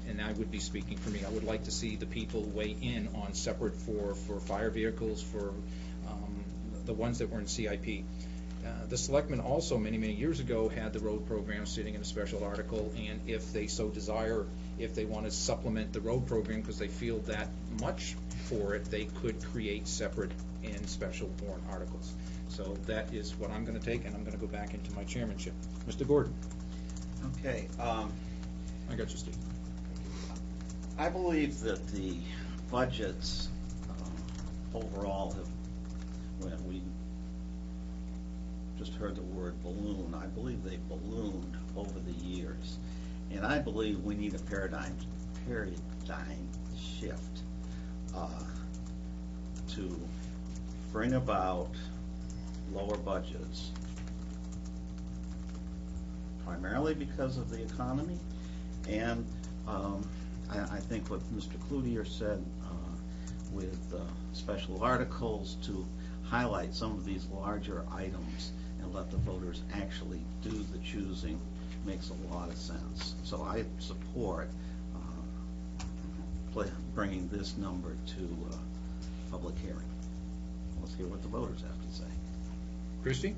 And I would be speaking for me. I would like to see the people weigh in on separate for fire vehicles, for the ones that were in CIP. The selectmen also many years ago had the road program sitting in a special article, and if they so desire, if they want to supplement the road program because they feel that much for it, they could create separate and special warrant articles. So that is what I'm going to take, and I'm going to go back into my chairmanship. Mr. Gordon. Okay. I got you, Steve. I believe that the budgets overall have, when we just heard the word balloon, I believe they ballooned over the years. And I believe we need a paradigm shift to bring about lower budgets, primarily because of the economy, and I think what Mr. Cloutier said with special articles to highlight some of these larger items and let the voters actually do the choosing makes a lot of sense. So I support bringing this number to public hearing. Let's hear what the voters have to say. Christie?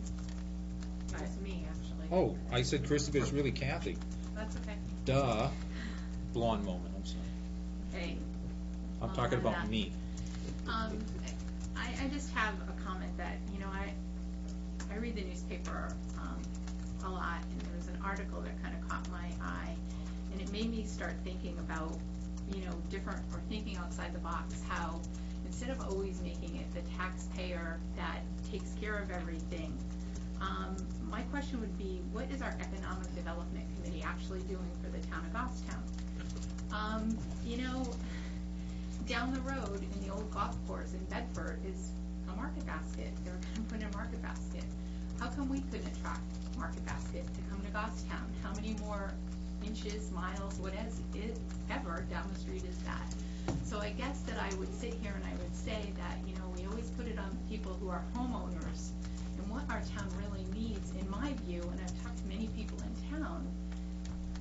That's me, actually. Oh, I said Christie, but it's really Kathy. That's okay. Duh. Blonde moment, I'm sorry. Hey. I'm talking about me. I just have a comment that, I read the newspaper a lot, and there was an article that kind of caught my eye, and it made me start thinking about, different, or thinking outside the box, how instead of always making it the taxpayer that takes care of everything, my question would be, what is our Economic Development Committee actually doing for the town of Goffstown? Down the road in the old golf course in Bedford is a market basket. They're going to put in a market basket. How come we couldn't attract market basket to come to Goffstown? How many more inches, miles, whatever down the street is that? So I guess that I would sit here and I would say that, we always put it on the people who are homeowners, and what our town really needs, in my view, and I've talked to many people in town,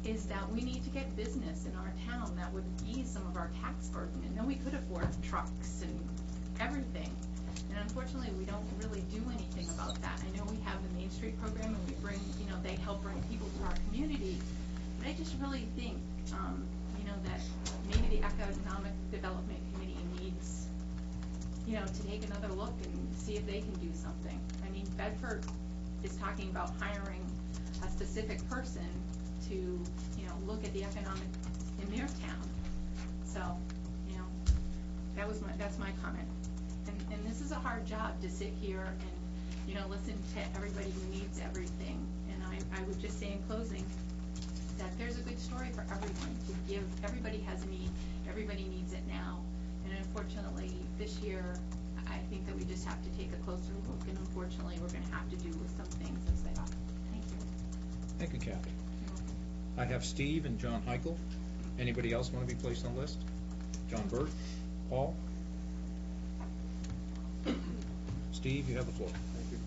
is that we need to get business in our town that would ease some of our tax burden, and then we could afford trucks and everything. And unfortunately, we don't really do anything about that. I know we have the Main Street program, and we bring, they help bring people to our community, but I just really think, that maybe the Economic Development Committee needs, to take another look and see if they can do something. I mean, Bedford is talking about hiring a specific person to, look at the economic in their town. So, that's my comment. And this is a hard job to sit here and, listen to everybody who needs everything. And I would just say in closing, that there's a good story for everyone to give. Everybody has a need, everybody needs it now. And unfortunately, this year, I think that we just have to take a closer look, and unfortunately, we're gonna have to do with some things as they are. Thank you. Thank you, Kathy. I have Steve and John Heichel. Anybody else want to be placed on the list? John Burt, Paul? Steve, you have the floor. Thank you.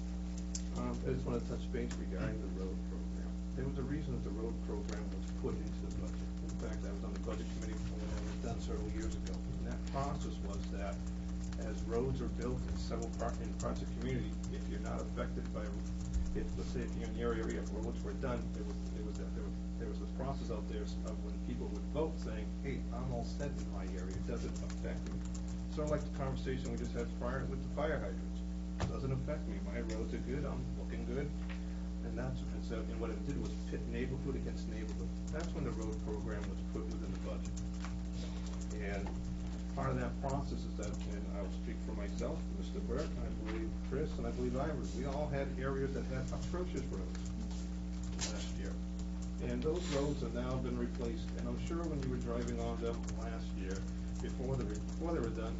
I just want to touch base regarding the road program. There was a reason that the road program was put into the budget. In fact, I was on the budget committee when it was done several years ago. And that process was that as roads are built in in parts of the community, if you're not affected by, let's say if you're in your area, roads were done, there was this process out there of when people would vote saying, hey, I'm all set in my area, it doesn't affect me. Sort of like the conversation we just had prior with the fire hydrants. It doesn't affect me, my roads are good, I'm looking good. And what it did was pit neighborhood against neighborhood. That's when the road program was put within the budget. And part of that process is that, and I'll speak for myself, Mr. Burke, I believe Chris, and I believe Ivor, we all had areas that had atrocious roads last year. And those roads have now been replaced, and I'm sure when you were driving on them last year, before they were done,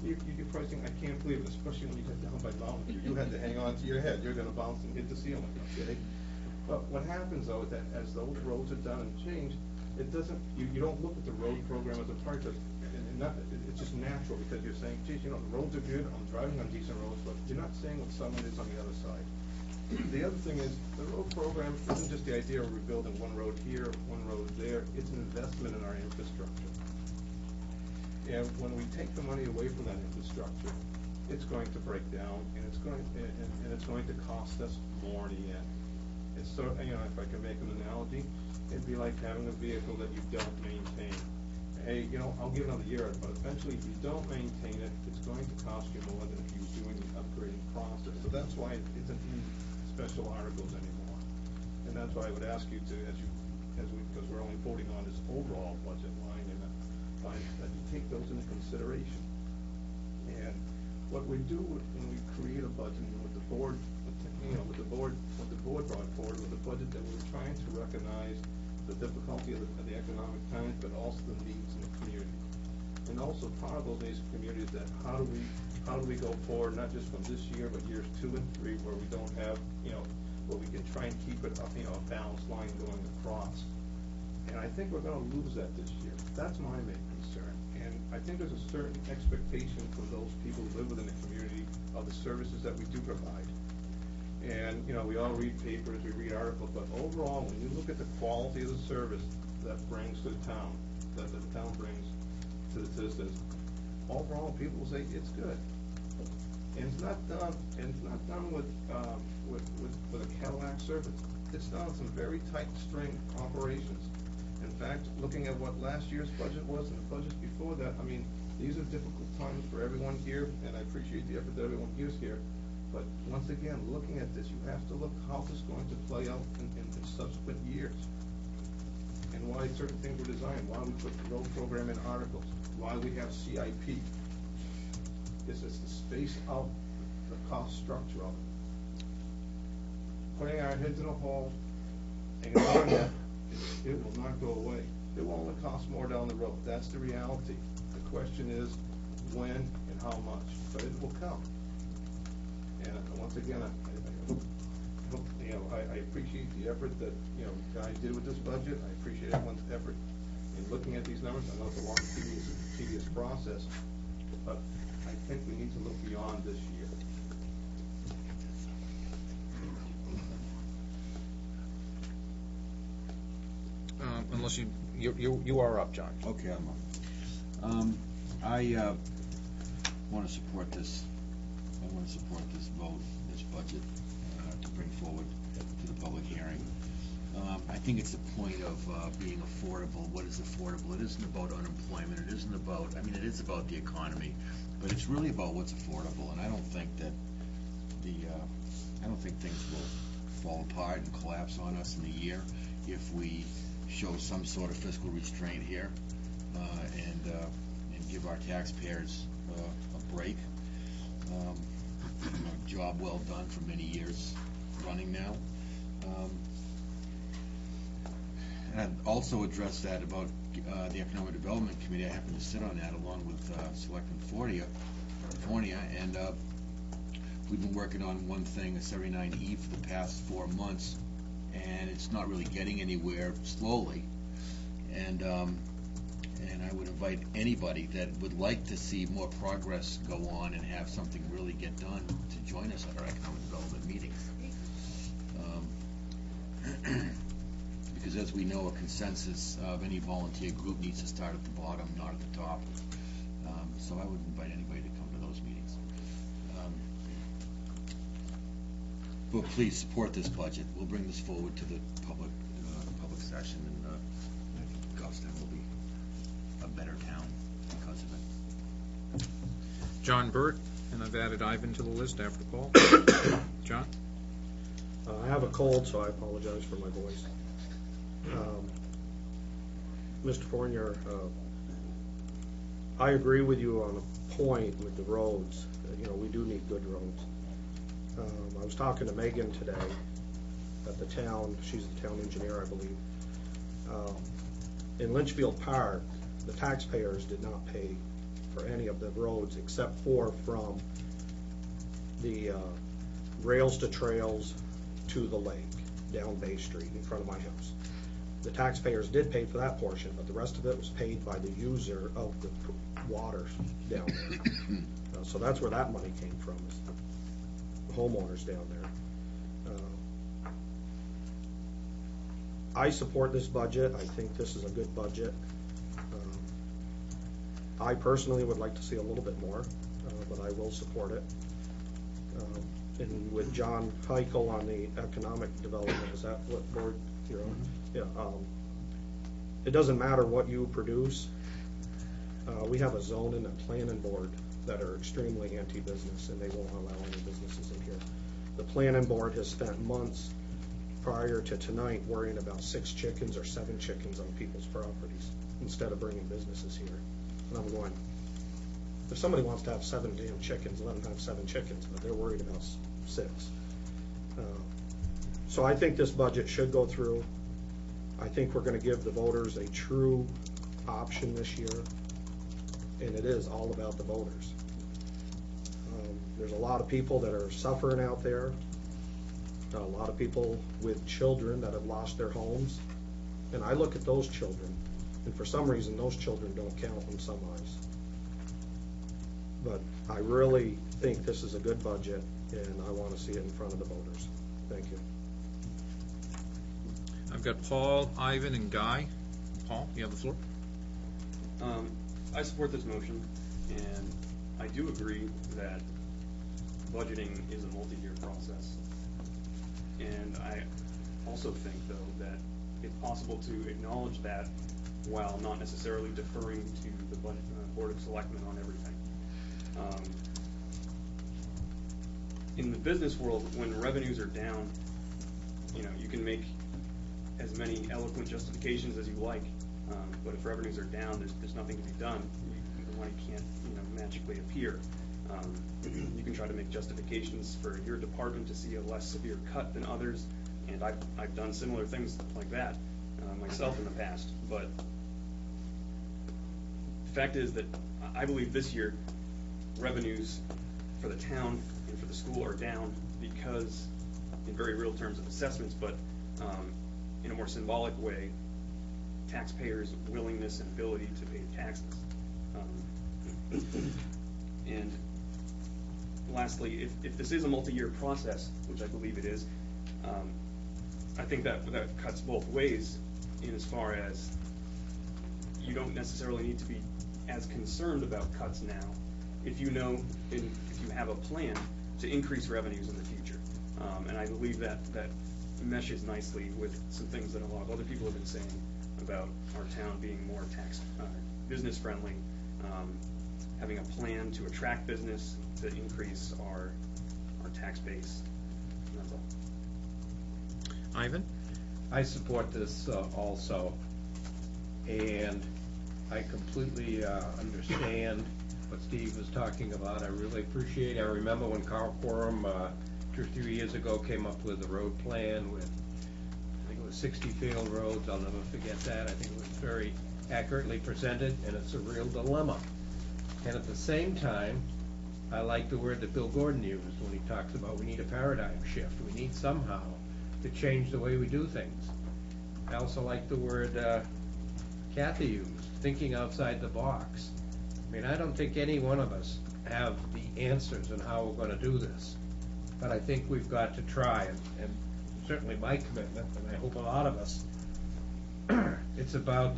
you're probably thinking, I can't believe it, especially when you get down by Mountain View. You had to hang on to your head. You're going to bounce and hit the ceiling, okay? But what happens, though, is that as those roads are done and changed, it doesn't, you don't look at the road program as a part of, it's just natural, because you're saying, geez, the roads are good, I'm driving on decent roads, but you're not saying what someone is on the other side. The other thing is, the road program isn't just the idea of rebuilding one road here, one road there, it's an investment in our infrastructure. And when we take the money away from that infrastructure, it's going to break down, and it's going to cost us more in the end. It's so, if I can make an analogy, it'd be like having a vehicle that you don't maintain. Hey, I'll give it another year, but eventually, if you don't maintain it, it's going to cost you more than if you were doing the upgrading process. So that's why it isn't in special articles anymore. And that's why I would ask you to, because we're only voting on this overall budget line, that you take those into consideration. And what we do when we create a budget, and what the board brought forward was a budget that we were trying to recognize the difficulty of the economic times, but also the needs in the community. And also part of those needs in the community is that how do we go forward, not just from this year, but years 2 and 3, where we don't have, where we can try and keep it up, a balanced line going across. And I think we're going to lose that this year. That's my main concern. And I think there's a certain expectation from those people who live within the community of the services that we do provide. And, we all read papers, we read articles, but overall, when you look at the quality of the service that brings to the town, that the town brings to the citizens, overall, people will say it's good. And it's not done with a Cadillac service. It's done with some very tight string operations. In fact, looking at what last year's budget was and the budgets before that, these are difficult times for everyone here, and I appreciate the effort that everyone gives here. But once again, looking at this, you have to look how this is going to play out in subsequent years, and why certain things were designed, why we put the road program in articles, why we have CIP. This is to space out the cost structure of it. Putting our heads in a hole and ignoring that, it will not go away. It will only cost more down the road. That's the reality. The question is when and how much, but it will come. And once again, I appreciate the effort that guys did with this budget. I appreciate everyone's effort in looking at these numbers. I know it's a long, tedious process, but I think we need to look beyond this year. Unless you are up, John. Okay, I'm up. I want to support this. I want to support this vote, this budget, to bring forward to the public hearing. I think it's the point of being affordable. What is affordable? It isn't about unemployment. It isn't about, it is about the economy, but it's really about what's affordable. And I don't think that I don't think things will fall apart and collapse on us in a year if we show some sort of fiscal restraint here and give our taxpayers a break. Job well done for many years running now. had also addressed that about the Economic Development Committee. I happen to sit on that along with Selectman Fornia, and we've been working on one thing, a 79E, for the past 4 months, and it's not really getting anywhere, slowly. And I would invite anybody that would like to see more progress go on and have something really get done to join us at our Economic Development meetings. Because as we know, a consensus of any volunteer group needs to start at the bottom, not at the top. So I would invite anybody to come to those meetings. But please support this budget. We'll bring this forward to the public session, and I think Goffstown will be a better town because of it. John Burt, and I've added Ivan to the list after Paul. John? I have a cold, so I apologize for my voice. Mr. Fournier, I agree with you on a point with the roads. You know, we do need good roads. I was talking to Megan today at the town, she's the town engineer, I believe. In Litchfield Park, the taxpayers did not pay for any of the roads except for from the rails to trails to the lake, down Bay Street in front of my house. The taxpayers did pay for that portion, but the rest of it was paid by the user of the water down there. So that's where that money came from, is the homeowners down there. I support this budget. I think this is a good budget. I personally would like to see a little bit more, but I will support it. And with John Heichel on the economic development, is that what board you're on? Yeah. It doesn't matter what you produce. We have a zoning and planning board that are extremely anti-business, and they won't allow any businesses in here. The planning board has spent months prior to tonight worrying about 6 chickens or 7 chickens on people's properties instead of bringing businesses here. And I'm going, if somebody wants to have 7 damn chickens, let them have 7 chickens, but they're worried about 6. So I think this budget should go through. I think we're going to give the voters a true option this year, and it is all about the voters. There's a lot of people that are suffering out there, a lot of people with children that have lost their homes, and I look at those children, and for some reason those children don't count in some eyes. But I really think this is a good budget, and I want to see it in front of the voters. Thank you. I've got Paul, Ivan, and Guy. Paul, you have the floor. I support this motion, and I do agree that budgeting is a multi-year process. And I also think, though, that it's possible to acknowledge that while not necessarily deferring to the Board of Selectmen on everything. In the business world, when revenues are down, you can make as many eloquent justifications as you like, but if revenues are down, there's nothing to be done. The money can't, magically appear. You can try to make justifications for your department to see a less severe cut than others, and I've done similar things like that myself in the past. But the fact is that I believe this year revenues for the town and for the school are down because, in very real terms of assessments, but in a more symbolic way, taxpayers' willingness and ability to pay taxes. And lastly, if this is a multi-year process, which I believe it is, I think that cuts both ways in as far as you don't necessarily need to be as concerned about cuts now if you know and if you have a plan to increase revenues in the future. And I believe that meshes nicely with some things that a lot of other people have been saying about our town being more business friendly, having a plan to attract business, to increase our tax base, and that's all. Ivan? I support this also, and I completely understand what Steve was talking about. I really appreciate it. I remember when Carl Quorum 2 or 3 years ago came up with a road plan with, I think it was the 60 failed roads. I'll never forget that. I think it was very accurately presented, and it's a real dilemma. And at the same time, I like the word that Bill Gordon used when he talks about we need a paradigm shift. We need somehow to change the way we do things. I also like the word Kathy used, thinking outside the box. I mean, I don't think any one of us have the answers on how we're going to do this, but I think we've got to try, and certainly my commitment, and I hope a lot of us, it's about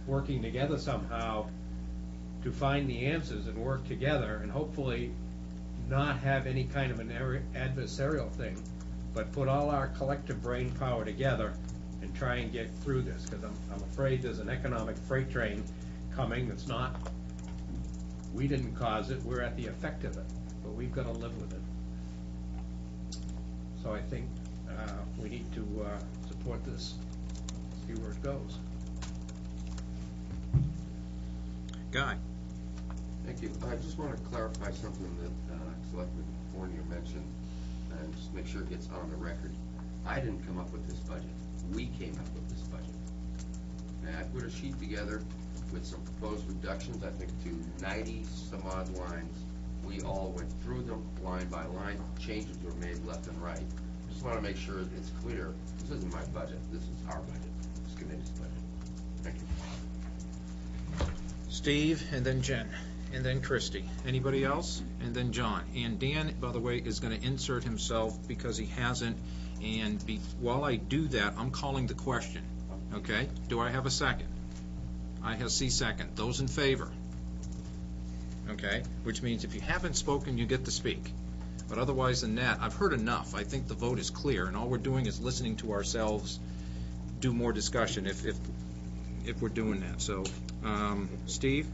working together somehow to find the answers and work together, and hopefully not have any kind of an adversarial thing, but put all our collective brain power together and try and get through this, because I'm afraid there's an economic freight train coming that's not, we didn't cause it, we're at the effect of it, but we've got to live with it. So I think we need to support this, see where it goes. Guy? Thank you. I just want to clarify something that Selectman Fournier mentioned, and just make sure it gets on the record. I didn't come up with this budget. We came up with this budget. And I put a sheet together with some proposed reductions, I think to 90 some odd lines. We all went through them line by line. Changes were made left and right. Just want to make sure it's clear. This isn't my budget. This is our budget. This committee's budget. Thank you. Steve, and then Jen, and then Christie. Anybody else? And then John. And Dan, by the way, is going to insert himself because he hasn't. And while I do that, I'm calling the question. Okay? Do I have a second? I see second. Those in favor? Okay? Which means if you haven't spoken, you get to speak. But otherwise than that, I've heard enough. I think the vote is clear, and all we're doing is listening to ourselves do more discussion if we're doing that. So, Steve?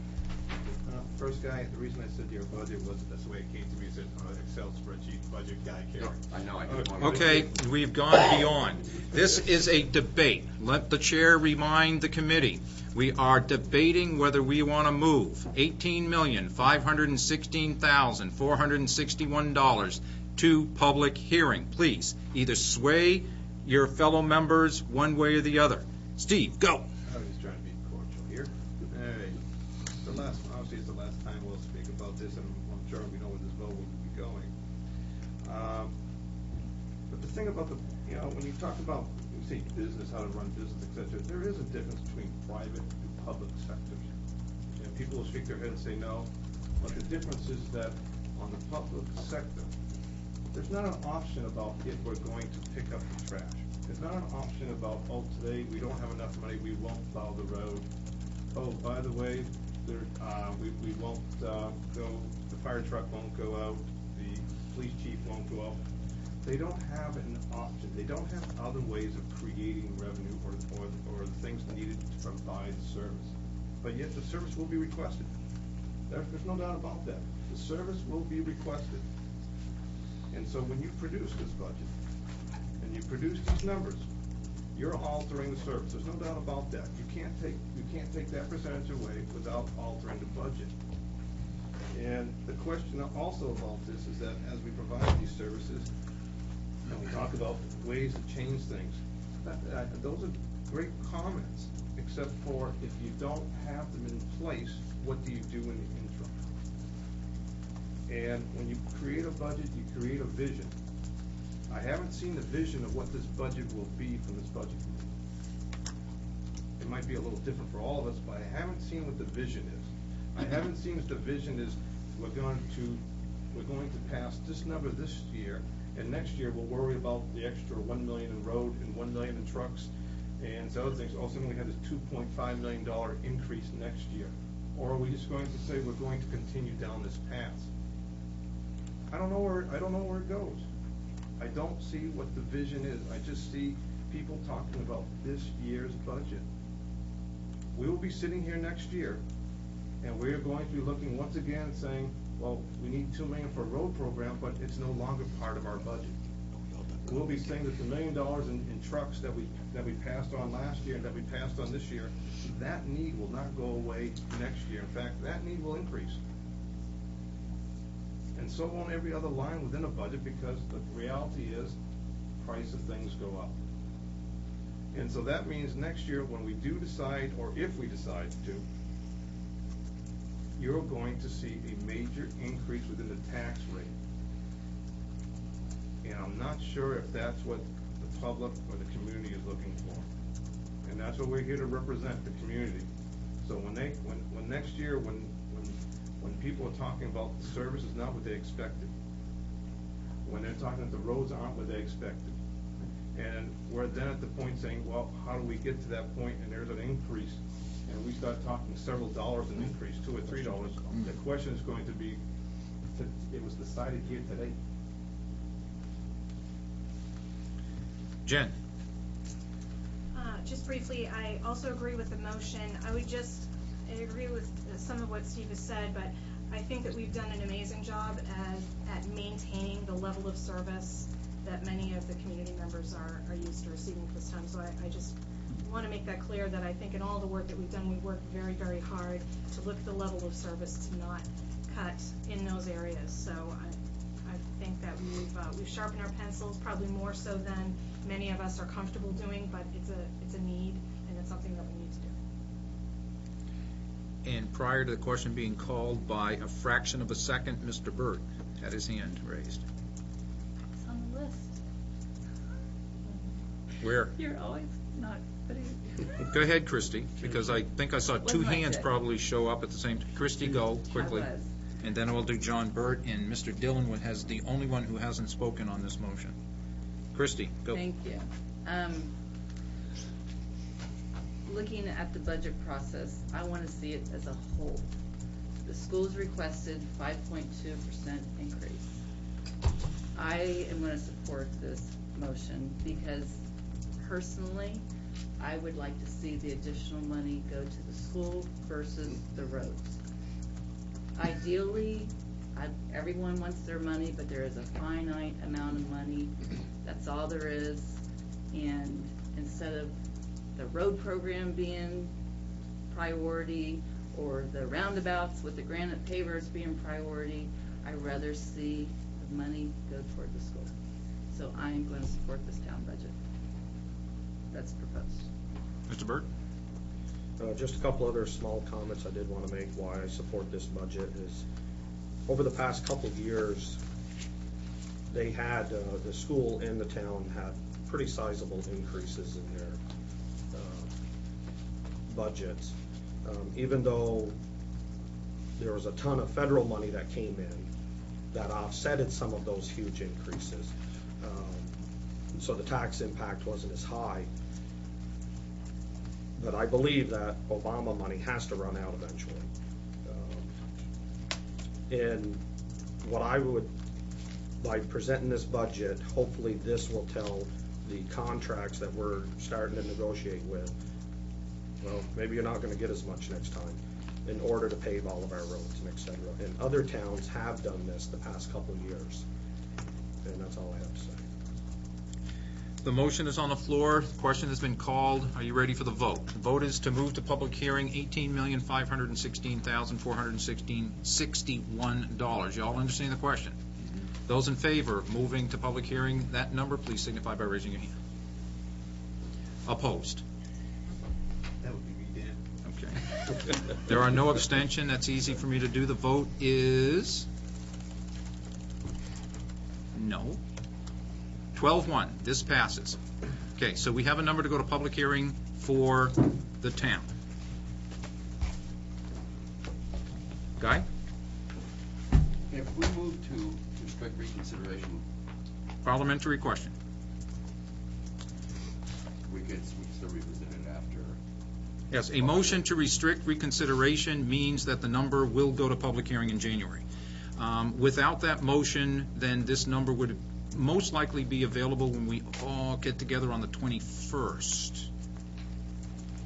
First guy, the reason I said your budget was, that's the way it came to me, is an Excel spreadsheet budget guy, Kerry. No, I know. I didn't want to. Okay, we've gone beyond. This is a debate. Let the chair remind the committee. We are debating whether we want to move $18,516,461 to public hearing. Please, either sway your fellow members one way or the other. Steve, go. I was just trying to be cordial here. Obviously it's the last time we'll speak about this, and I'm sure we know where this vote will be going. But the thing about when you talk about, you say business, how to run business, etc., there is a difference between private and public sectors. People will shake their head and say no, but the difference is that on the public sector, there's not an option about if we're going to pick up the trash. There's not an option about, oh, today we don't have enough money, we won't plow the road. Oh, by the way, we won't go, the fire truck won't go out, the police chief won't go out. They don't have an option. They don't have other ways of creating revenue or the things needed to provide service. But yet the service will be requested. There's no doubt about that. The service will be requested. And so when you produce this budget, and you produce these numbers, you're altering the service. There's no doubt about that. You can't take that percentage away without altering the budget. And the question also about this is that as we provide these services, and we talk about ways to change things, those are great comments, except for if you don't have them in place, what do you do in the interim? And when you create a budget, you create a vision. I haven't seen the vision of what this budget will be from this budget committee. It might be a little different for all of us, but I haven't seen what the vision is. I haven't seen what the vision is. We're going to pass this number this year, and next year we'll worry about the extra 1 million in road and 1 million in trucks and some other things. All of a sudden we have this $2.5 million increase next year. Or are we just going to say we're going to continue down this path? I don't know where it goes. I don't see what the vision is. I just see people talking about this year's budget. We will be sitting here next year, and we're going to be looking once again and saying, well, we need $2 million for a road program, but it's no longer part of our budget. We'll be saying that the $1 million in trucks that we passed on last year and that we passed on this year, that need will not go away next year. In fact, that need will increase. And so won't every other line within a budget, because the reality is price of things go up. And so that means next year, when we do decide, or if we decide to, you're going to see a major increase within the tax rate. And I'm not sure if that's what the public or the community is looking for. And that's what we're here to represent, the community. So when next year, when people are talking about the service is not what they expected, when they're talking that the roads aren't what they expected, and we're then at the point saying, well, how do we get to that point, and there's an increase, and we start talking several dollars an increase, $2 or $3, the question is going to be, it was decided here today. Jen? Just briefly, I also agree with the motion. I agree with some of what Steve has said, but I think that we've done an amazing job at maintaining the level of service that many of the community members are used to receiving at this time. So I just want to make that clear, that I think in all the work that we've done, we worked very, very hard to look at the level of service, to not cut in those areas. So I think that we've sharpened our pencils, probably more so than many of us are comfortable doing, but it's a need, and it's something that we need to do. And prior to the question being called, by a fraction of a second, Mr. Burt had his hand raised. It's on the list. Where? You're always not putting. Go ahead, Christie, because I think I saw two Wasn't hands it? probably show up at the same time. Christie, go quickly. I was. And then we'll do John Burt, and Mr. Dillon has the only one who hasn't spoken on this motion. Christie, go. Thank you. Looking at the budget process, I want to see it as a whole. The schools requested 5.2% increase. I am going to support this motion because personally, I would like to see the additional money go to the school versus the roads. Ideally, everyone wants their money, but there is a finite amount of money. That's all there is. And instead of the road program being priority, or the roundabouts with the granite pavers being priority, I'd rather see the money go toward the school. So I'm going to support this town budget that's proposed. Mr. Burt? Just a couple other small comments I did want to make why I support this budget is, over the past couple of years, they had, the school and the town had pretty sizable increases in their budgets. Even though there was a ton of federal money that came in that offsetted some of those huge increases. So the tax impact wasn't as high. But I believe that Obama money has to run out eventually. And what I would, by presenting this budget, hopefully this will tell the contracts that we're starting to negotiate with, well, maybe you're not going to get as much next time, in order to pave all of our roads and et cetera. And other towns have done this the past couple of years. And that's all I have to say. The motion is on the floor. The question has been called. Are you ready for the vote? The vote is to move to public hearing $18,516,461. You all understand the question? Those in favor of moving to public hearing that number, please signify by raising your hand. Opposed? That would be me, Dan. Okay. There are no abstention. That's easy for me to do. The vote is no. 12-1. This passes. Okay, so we have a number to go to public hearing for the town. Guy? If we move to strict reconsideration, Parliamentary question. we could still revisit it after. Yes, a motion to restrict reconsideration means that the number will go to public hearing in January. Without that motion, then this number would most likely be available when we all get together on the 21st.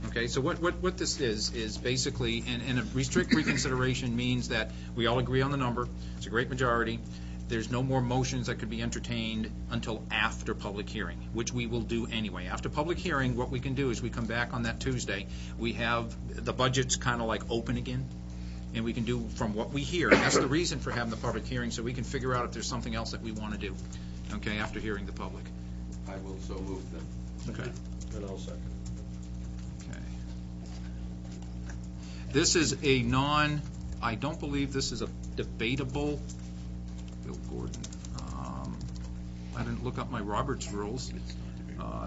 Okay, so what this is basically, and a restrict reconsideration means that we all agree on the number, it's a great majority, there's no more motions that could be entertained until after public hearing, which we will do anyway. After public hearing, what we can do is we come back on that Tuesday, we have, the budget's kind of like open again, and we can do from what we hear, and that's the reason for having the public hearing, so we can figure out if there's something else that we want to do, okay, after hearing the public. I will so moved then. Okay. And I'll second. Okay. This is I don't believe this is a debatable, Bill Gordon, I didn't look up my Roberts rules.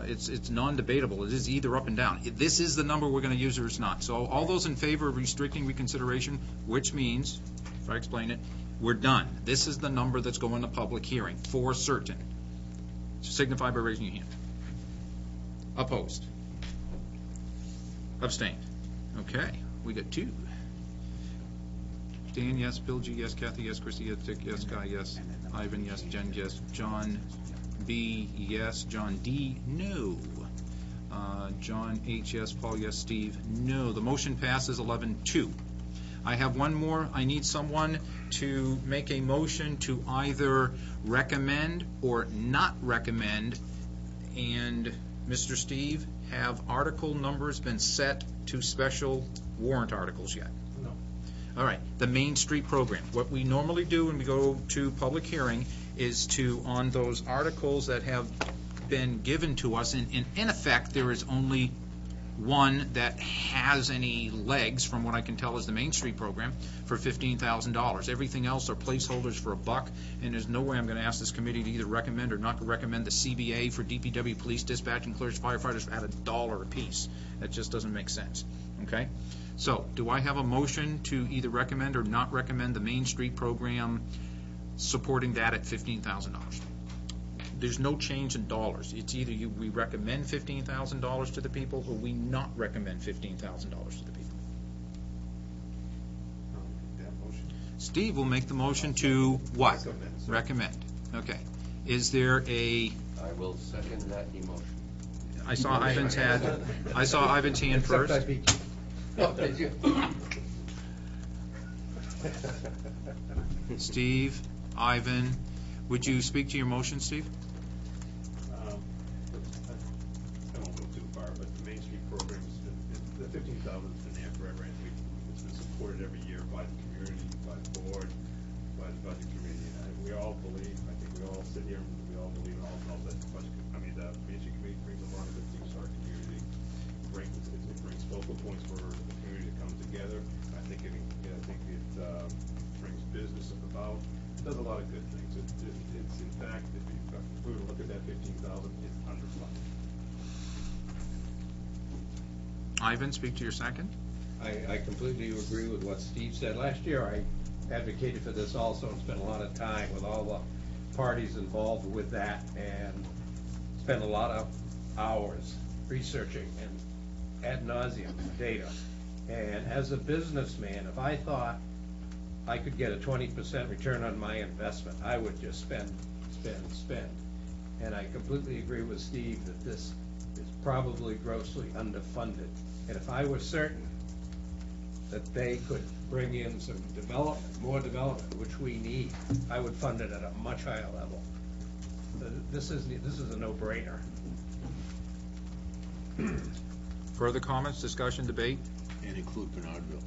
It's non-debatable. It is either up and down. This is the number we're going to use or it's not. So all those in favor of restricting reconsideration, which means, if I explain it, we're done. This is the number that's going to public hearing for certain. Signify by raising your hand. Opposed? Abstained? Okay, we got 2. Dan, yes. Bill G, yes. Kathy, yes. Christie, yes. Dick, yes. Guy, yes. Ivan, yes. Jen, yes. John B, yes. John D, no. John H, yes. Paul, yes. Steve, no. The motion passes 11-2. I have one more. I need someone to make a motion to either recommend or not recommend. And Mr. Steve, have article numbers been set to special warrant articles yet? No. All right, the Main Street program. What we normally do when we go to public hearing is to, on those articles that have been given to us, and in effect, there is only one that has any legs, from what I can tell, is the Main Street program for $15,000. Everything else are placeholders for $1, and there's no way I'm going to ask this committee to either recommend or not recommend the CBA for DPW, police dispatching clerks, firefighters at $1 apiece. That just doesn't make sense. Okay? So, do I have a motion to either recommend or not recommend the Main Street program, supporting that at $15,000? There's no change in dollars. It's either we recommend $15,000 to the people, or we not recommend $15,000 to the people. That motion. Steve will make the motion to what? Recommend, sir. Recommend. Okay. Is there a? I will second that emotion. I saw Ivan's hand first. Except I beat you. Oh, did you? Steve, Ivan, would you speak to your motion, Steve? I won't go too far, but the Main Street program, the $15,000 has been there forever, and it's been supported every year by the community, by the board, by the budget committee. And we all believe, I think we all sit here and we all believe and all know that the Main Street committee brings a lot of good things to our community. It brings focal points for the community to come together. I think it brings business about. It does a lot of good things. It's in fact, if we were to look at that $15,000, it's underfunded. Ivan, speak to your second. I completely agree with what Steve said. Last year, I advocated for this also and spent a lot of time with all the parties involved with that, and spent a lot of hours researching and ad nauseum data. And as a businessman, if I thought I could get a 20% return on my investment, I would just spend. And I completely agree with Steve that this is probably grossly underfunded. And if I were certain that they could bring in some development, more development, which we need, I would fund it at a much higher level. This is a no-brainer. Further comments, discussion, debate? And include Bernardville.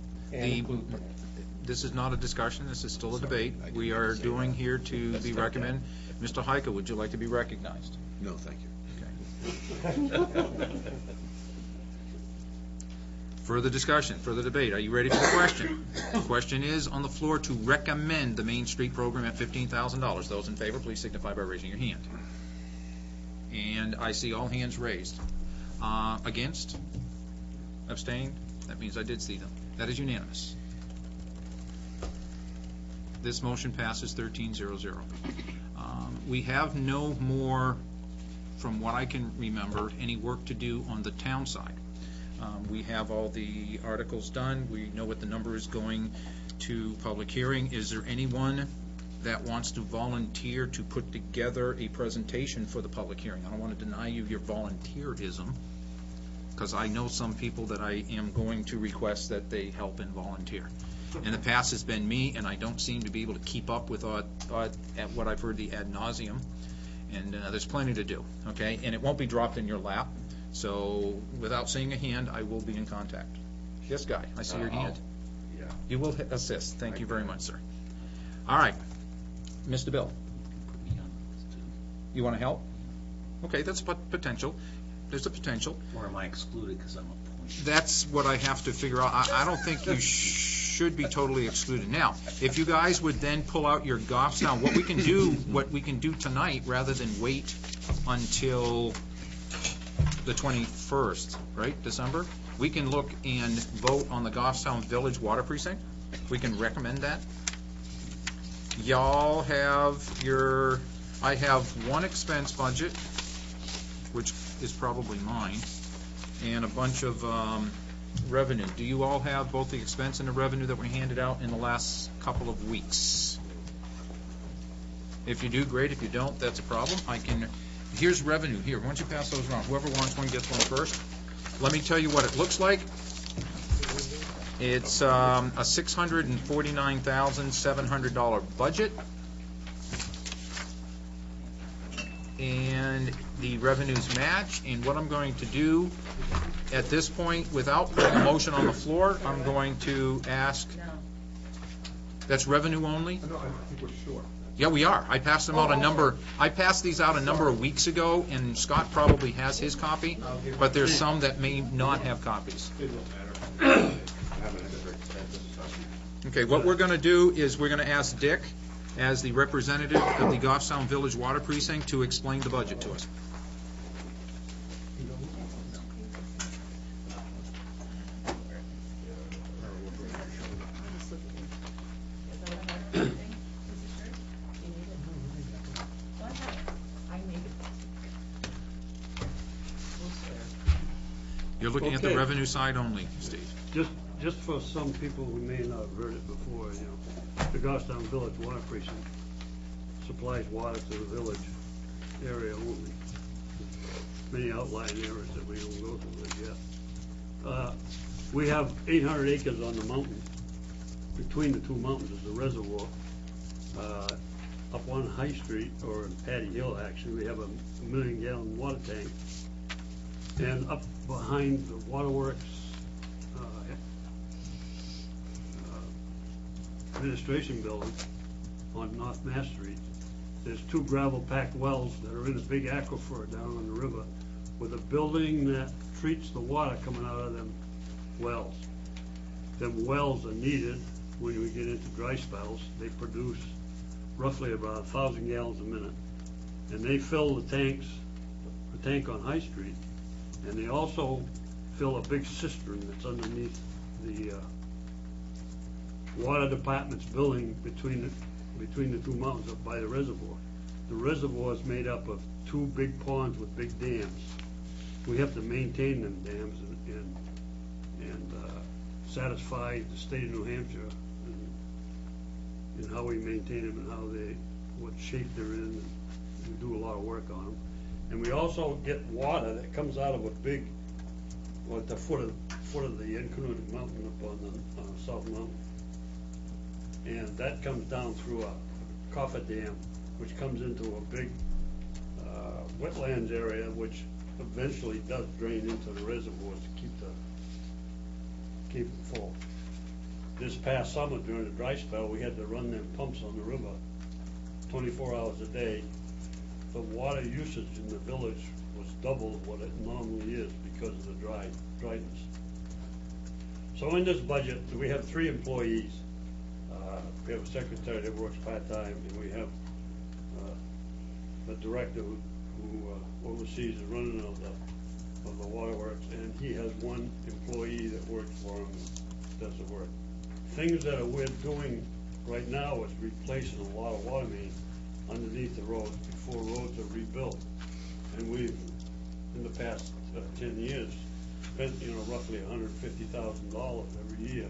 This is not a discussion, this is still a debate. We are doing here to be recommended. Mr. Heike, would you like to be recognized? No, thank you. Okay. Further discussion, further debate. Are you ready for the question? The question is on the floor to recommend the Main Street program at $15,000. Those in favor, please signify by raising your hand. And I see all hands raised. Against? Abstained? That means I did see them. That is unanimous. This motion passes 13-0-0. We have no more, from what I can remember, any work to do on the town side. We have all the articles done. We know what the number is going to public hearing. Is there anyone that wants to volunteer to put together a presentation for the public hearing? I don't want to deny you your volunteerism, because I know some people that I am going to request that they help and volunteer. In the past, it's been me, and I don't seem to be able to keep up with at what I've heard the ad nauseum. And there's plenty to do, okay? And it won't be dropped in your lap. So without seeing a hand, I will be in contact. Yes, Guy, I see your hand. Yeah. You will assist. Thank you very much, sir. All right. Mr. Bill. You want to help? Okay, that's potential. There's a potential. Or am I excluded because I'm appointed? That's what I have to figure out. I don't think you should be totally excluded. Now, if you guys would then pull out your Goffstown, what we can do tonight, rather than wait until the 21st, right, December, we can look and vote on the Goffstown Village Water Precinct. We can recommend that. Y'all have I have one expense budget, which is probably mine, and a bunch of revenue. Do you all have both the expense and the revenue that we handed out in the last couple of weeks? If you do, great. If you don't, that's a problem. Here's revenue. Here, why don't you pass those around? Whoever wants one gets one first. Let me tell you what it looks like. It's a $649,700 budget. And the revenues match, and what I'm going to do at this point, without putting a motion on the floor, I'm going to ask, No. that's revenue only? No, I think we're short. Yeah, we are. I passed them out I passed these out a number of weeks ago, and Scott probably has his copy, but there's some that may not have copies. It don't matter. Okay, what we're going to do is we're going to ask Dick, as the representative of the Goffstown Village Water Precinct, to explain the budget to us. You're looking at the Okay. revenue side only, Steve. Just for some people who may not have heard it before, the Goffstown Village Water Precinct supplies water to the village area only. Many outlying areas that we don't go to as yet. We have 800 acres on the mountain. Between the two mountains is a reservoir. Up on High Street, or in Patty Hill actually, we have a 1 million gallon water tank. And up behind the waterworks administration building on North Mass Street, there's 2 gravel packed wells that are in a big aquifer down on the river, with a building that treats the water coming out of them wells. Them wells are needed when we get into dry spells. They produce roughly about 1,000 gallons a minute, and they fill the tank on High Street, and they also fill a big cistern that's underneath the water department's building between the two mountains up by the reservoir. The reservoir is made up of 2 big ponds with big dams. We have to maintain them dams and satisfy the state of New Hampshire in how we maintain them and what shape they're in. We do a lot of work on them. And we also get water that comes out of a big, at the foot of the Incognito Mountain up on the South Mountain. And that comes down through a coffer dam, which comes into a big wetlands area, which eventually does drain into the reservoirs to keep it full. This past summer during the dry spell, we had to run them pumps on the river 24 hours a day. The water usage in the village was double what it normally is because of the dryness. So in this budget, we have 3 employees. We have a secretary that works part-time, and we have a director who oversees the running of the waterworks, and he has 1 employee that works for him and does the work. Things that we're doing right now is replacing a lot of water main underneath the roads before roads are rebuilt. And we've, in the past 10 years, spent roughly $150,000 every year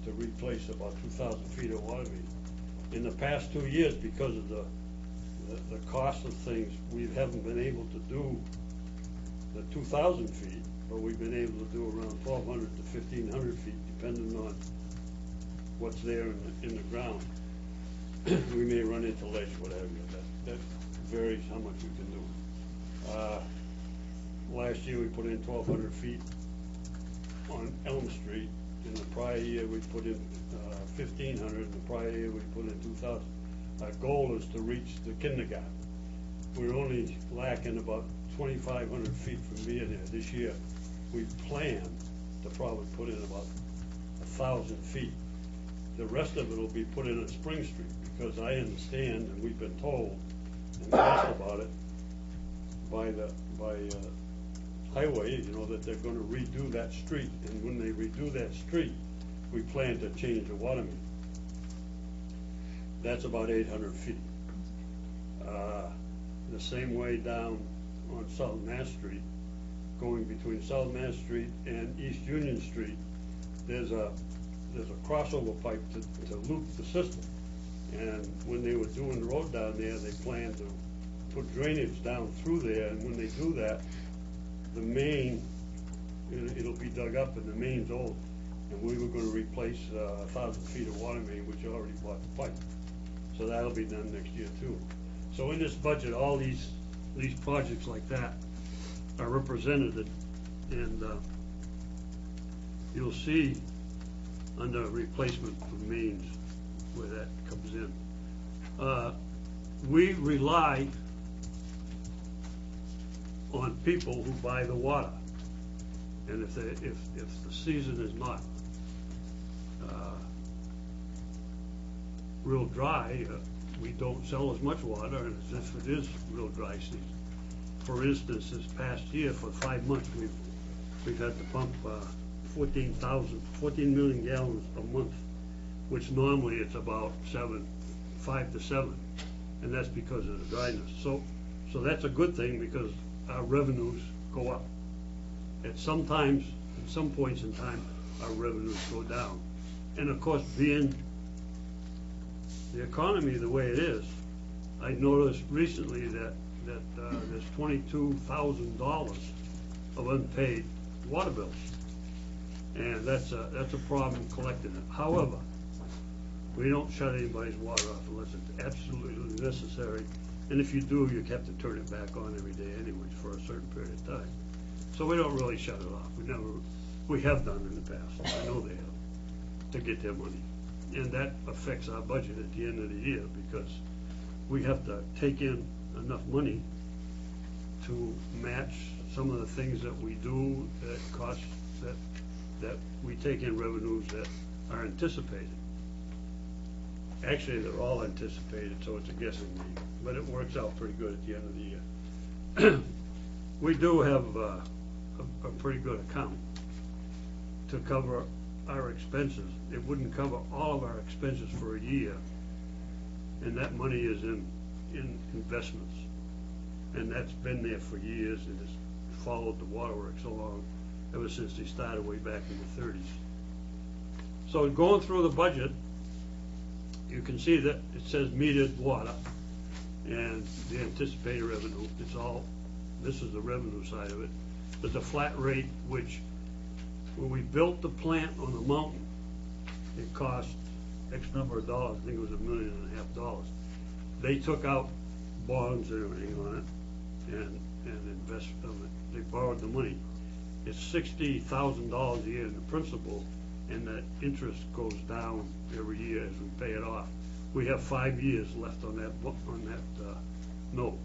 to replace about 2,000 feet of water main. In the past 2 years, because of the cost of things, we haven't been able to do the 2,000 feet, but we've been able to do around 1,200 to 1,500 feet, depending on what's there in the ground. We may run into ledge, whatever. That varies how much we can do. Last year, we put in 1,200 feet on Elm Street. In the prior year, we put in 1,500. In the prior year, we put in 2,000. Our goal is to reach the kindergarten. we're only lacking about 2,500 feet from being there. This year, we plan to probably put in about 1,000 feet. The rest of it will be put in on Spring Street, because I understand, and we've been told, and asked about it, by highway, you know, that they're gonna redo that street, and when they redo that street, we plan to change the water main. That's about 800 feet. The same way down on South Mass Street, going between South Mass Street and East Union Street, there's a crossover pipe to loop the system. And when they were doing the road down there, they planned to put drainage down through there, and when they do that, the main, it'll be dug up and the main's old. And we were gonna replace 1,000 feet of water main, which already bought the pipe. So that'll be done next year too. So in this budget, all these projects like that are represented, and you'll see under replacement of mains where that comes in. We rely on people who buy the water, and if the season is not real dry, we don't sell as much water, and as if it is real dry season. For instance, this past year, for 5 months, we've had to pump 14 million gallons a month, which normally it's about 5 to 7, and that's because of the dryness. So that's a good thing, because our revenues go up. At some points in time, our revenues go down. And of course, being the economy the way it is, I noticed recently that there's $22,000 of unpaid water bills. And that's a problem collecting it. However, we don't shut anybody's water off unless it's absolutely necessary. And if you do, you have to turn it back on every day anyways for a certain period of time. So we don't really shut it off. We have done in the past. I know they have, to get their money. And that affects our budget at the end of the year, because we have to take in enough money to match some of the things that we do that cost, that we take in revenues that are anticipated. Actually, they're all anticipated, so it's a guessing game, but it works out pretty good at the end of the year. We do have a pretty good account to cover our expenses. It wouldn't cover all of our expenses for a year, and that money is in investments, and that's been there for years, and it's followed the waterworks along ever since they started way back in the 30s. So going through the budget, you can see that it says metered water and the anticipated revenue. This is the revenue side of it. There's a flat rate, which when we built the plant on the mountain, it cost X number of dollars. I think it was $1.5 million. They took out bonds and everything on it and invested on it. They borrowed the money. It's $60,000 a year in the principal, and the interest goes down every year as we pay it off. We have 5 years left on that note.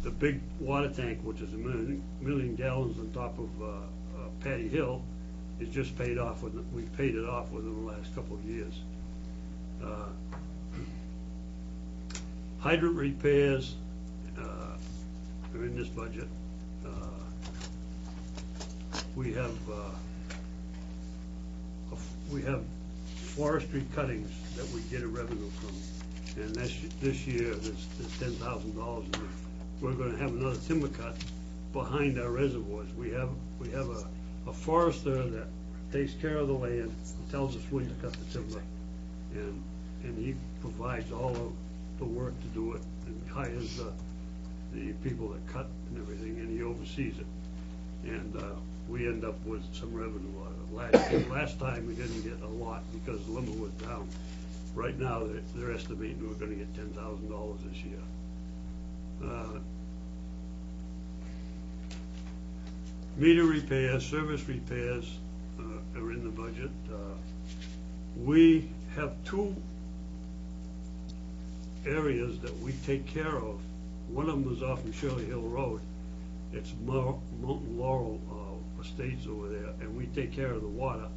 The big water tank, which is 1 million gallons on top of Patty Hill, is just paid off. We paid it off within the last couple of years. Hydrant repairs are in this budget. We have forestry cuttings that we get a revenue from, and this year there's $10,000 in it. We're going to have another timber cut behind our reservoirs. We have a forester that takes care of the land, tells us when to cut the timber, and he provides all of the work to do it, and hires the people that cut and everything, and he oversees it. And we end up with some revenue out of it. Last time we didn't get a lot because lumber was down. Right now, they're estimating we're going to get $10,000 this year. Meter repairs, service repairs are in the budget. We have 2 areas that we take care of One of them is off of Shirley Hill Road. It's Mountain Laurel Estates over there, and we take care of the water.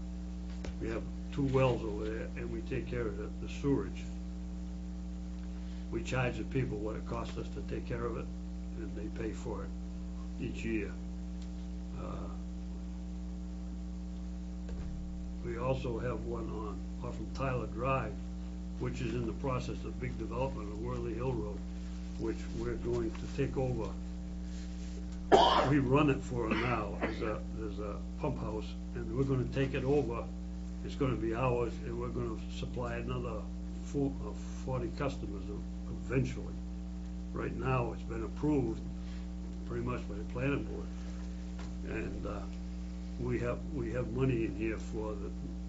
We have 2 wells over there, and we take care of the sewerage. We charge the people what it costs us to take care of it, and they pay for it each year. We also have one off of Tyler Drive, which is in the process of big development of Worley Hill Road, which we're going to take over. We run it for now as there's a pump house, and we're gonna take it over. It's gonna be ours, and we're gonna supply another 40 customers eventually. Right now, it's been approved pretty much by the planning board. And we have money in here for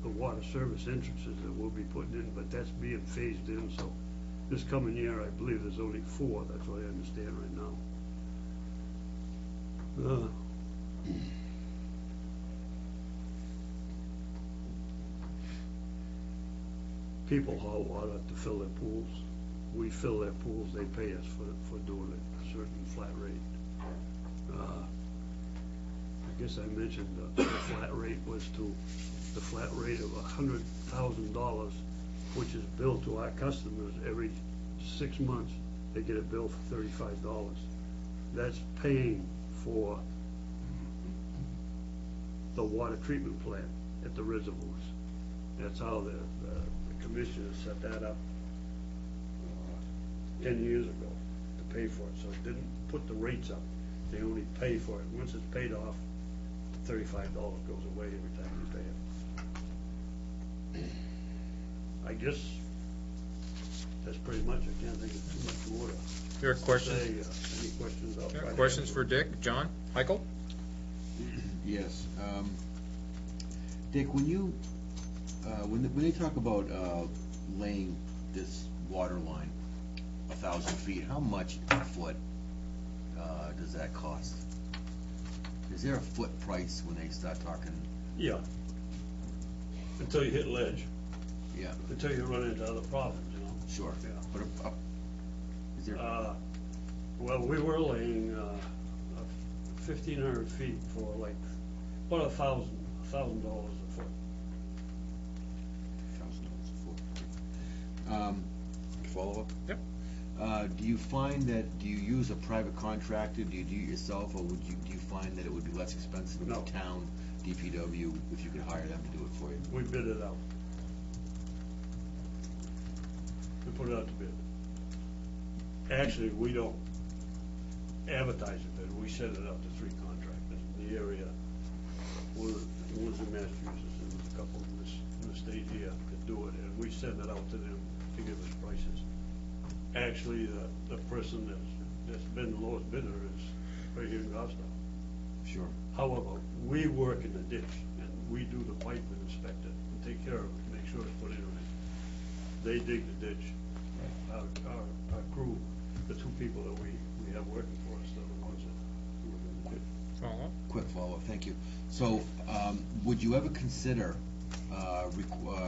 the water service entrances that we'll be putting in, but that's being phased in, so this coming year, I believe there's only 4, that's what I understand right now. People haul water to fill their pools. We fill their pools, they pay us for doing it, a certain flat rate. I guess I mentioned the flat rate was the flat rate of $100,000, which is billed to our customers every 6 months. They get a bill for $35. That's paying for the water treatment plant at the reservoirs. That's how the commissioner set that up 10 years ago to pay for it. So it didn't put the rates up. They only pay for it. Once it's paid off, $35 goes away every time you pay it. I guess that's pretty much. I can't think of too much more to There are questions? say. Any questions? I'll try to Questions answer. for Dick? John? Michael? Yes. Dick, when you, when they talk about laying this water line 1,000 feet, how much a foot does that cost? Is there a foot price when they start talking? Yeah. Until you hit ledge. Yeah. Until you run into other problems, you know. Sure. Yeah. But is there? Well, we were laying 1,500 feet for like about $1,000 a foot. Follow-up? Yep. Do you find that, do you use a private contractor, do you do it yourself, or do you find that it would be less expensive in the town, DPW, if you could hire them to do it for you? We bid it out. We put it out to bid. Actually, we don't advertise it, but we send it out to 3 contractors in the area. One's in Massachusetts, and there's a couple in the state here that do it, and we send it out to them to give us prices. Actually, the person that's been the lowest bidder is right here in Goffstown. Sure. However, we work in the ditch, and we do the pipe and inspect it, and take care of it, make sure it's put in right. They dig the ditch. Our crew, the 2 people that we have working for us, are the ones that work in the ditch. Follow-up? Quick follow-up, thank you. So, would you ever consider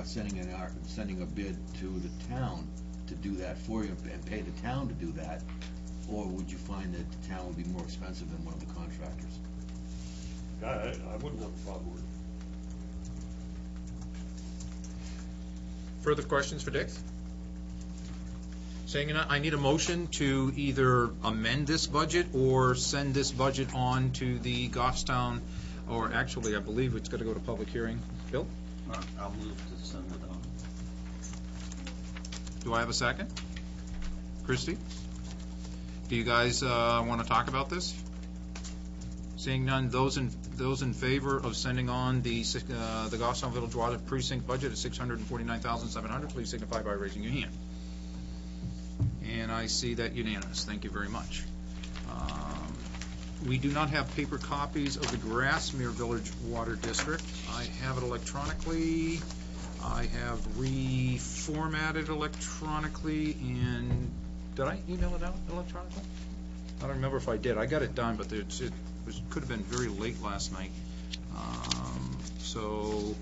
sending a bid to the town to do that for you and pay the town to do that? Or would you find that the town would be more expensive than one of the contractors? I wouldn't have a problem with it. Further questions for Dick? Saying I need a motion to either amend this budget or send this budget on to the Goffstown, or actually, I believe it's going to go to public hearing. Bill? I'll move to send it on. Do I have a second? Christie? Do you guys want to talk about this? Seeing none, those in favor of sending on the Goffstown Village Water Precinct budget at $649,700, please signify by raising your hand. And I see that unanimous. Thank you very much. We do not have paper copies of the Grassmere Village Water District. I have it electronically. I have reformatted electronically, and did I email it out electronically? I don't remember if I did. I got it done, but it could have been very late last night. So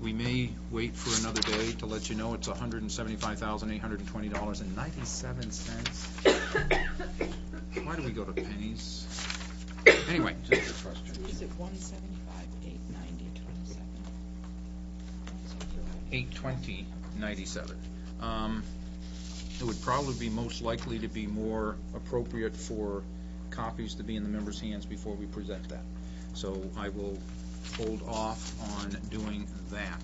we may wait for another day to let you know it's $175,820.97. Why do we go to pennies? Anyway. Is it 175, 890, 27? 820.97. It would probably be most likely to be more appropriate for copies to be in the members' hands before we present that. So I will hold off on doing that.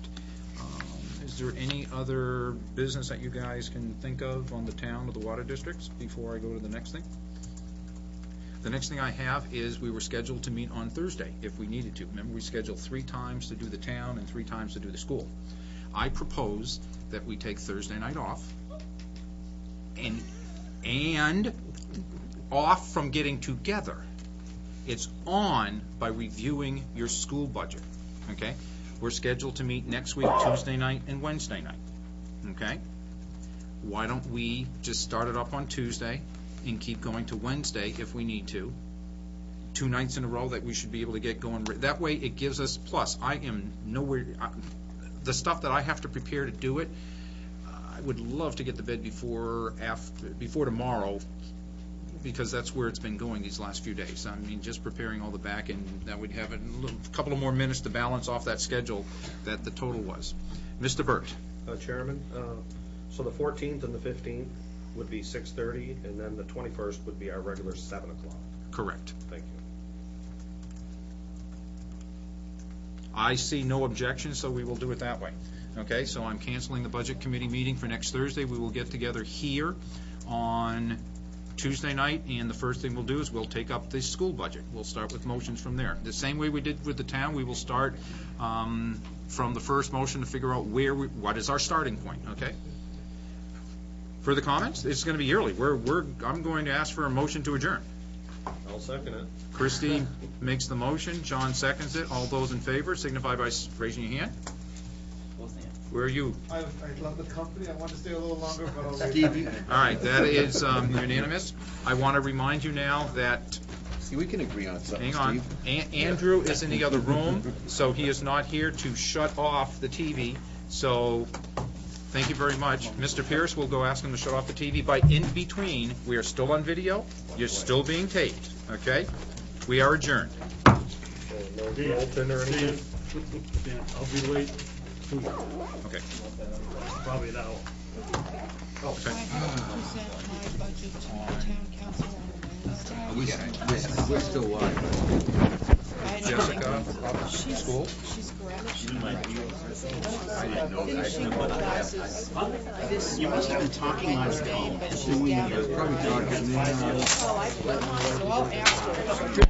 Is there any other business that you guys can think of on the town or the water districts before I go to the next thing? The next thing I have is we were scheduled to meet on Thursday if we needed to. Remember, we scheduled 3 times to do the town and 3 times to do the school. I propose that we take Thursday night off and off from getting together. It's on by reviewing your school budget, okay? We're scheduled to meet next week, Tuesday night and Wednesday night, okay? Why don't we just start it up on Tuesday and keep going to Wednesday if we need to? 2 nights in a row that we should be able to get going. That way it gives us, plus I am nowhere, the stuff that I have to prepare to do it, I would love to get to bed before tomorrow, because that's where it's been going these last few days. I mean, just preparing all the back end, that would have a couple of more minutes to balance off that schedule that the total was. Mr. Burt. Chairman, so the 14th and the 15th would be 6:30, and then the 21st would be our regular 7 o'clock. Correct. Thank you. I see no objection, so we will do it that way. Okay, so I'm canceling the Budget Committee meeting for next Thursday. We will get together here on Tuesday night, and the first thing we'll do is we'll take up the school budget. We'll start with motions from there. The same way we did with the town, we will start from the first motion to figure out what is our starting point, okay? Further comments? It's going to be early. I'm going to ask for a motion to adjourn. I'll second it. Christie makes the motion. John seconds it. All those in favor signify by raising your hand. Where are you? I love the company. I want to stay a little longer, but I'll Stevie. All right, that is unanimous. I want to remind you now that. See, we can agree on something, Hang on. Andrew is in the other room, so he is not here to shut off the TV. So, thank you very much. Mr. Pierce, we'll go ask him to shut off the TV. But in between, we are still on video. You're still being taped, okay? We are adjourned. No Bolton or anything? Yeah, I'll be late. Okay. Probably an hour. Okay. I have to present my budget to my town council on Wednesday. We're still live. I don't Jessica, think- she's- school? She's graduating. Finishing her classes this You must have been talking on Wednesday, but she's doing down. it. Probably talking. Oh, I put mine, so I'll ask her.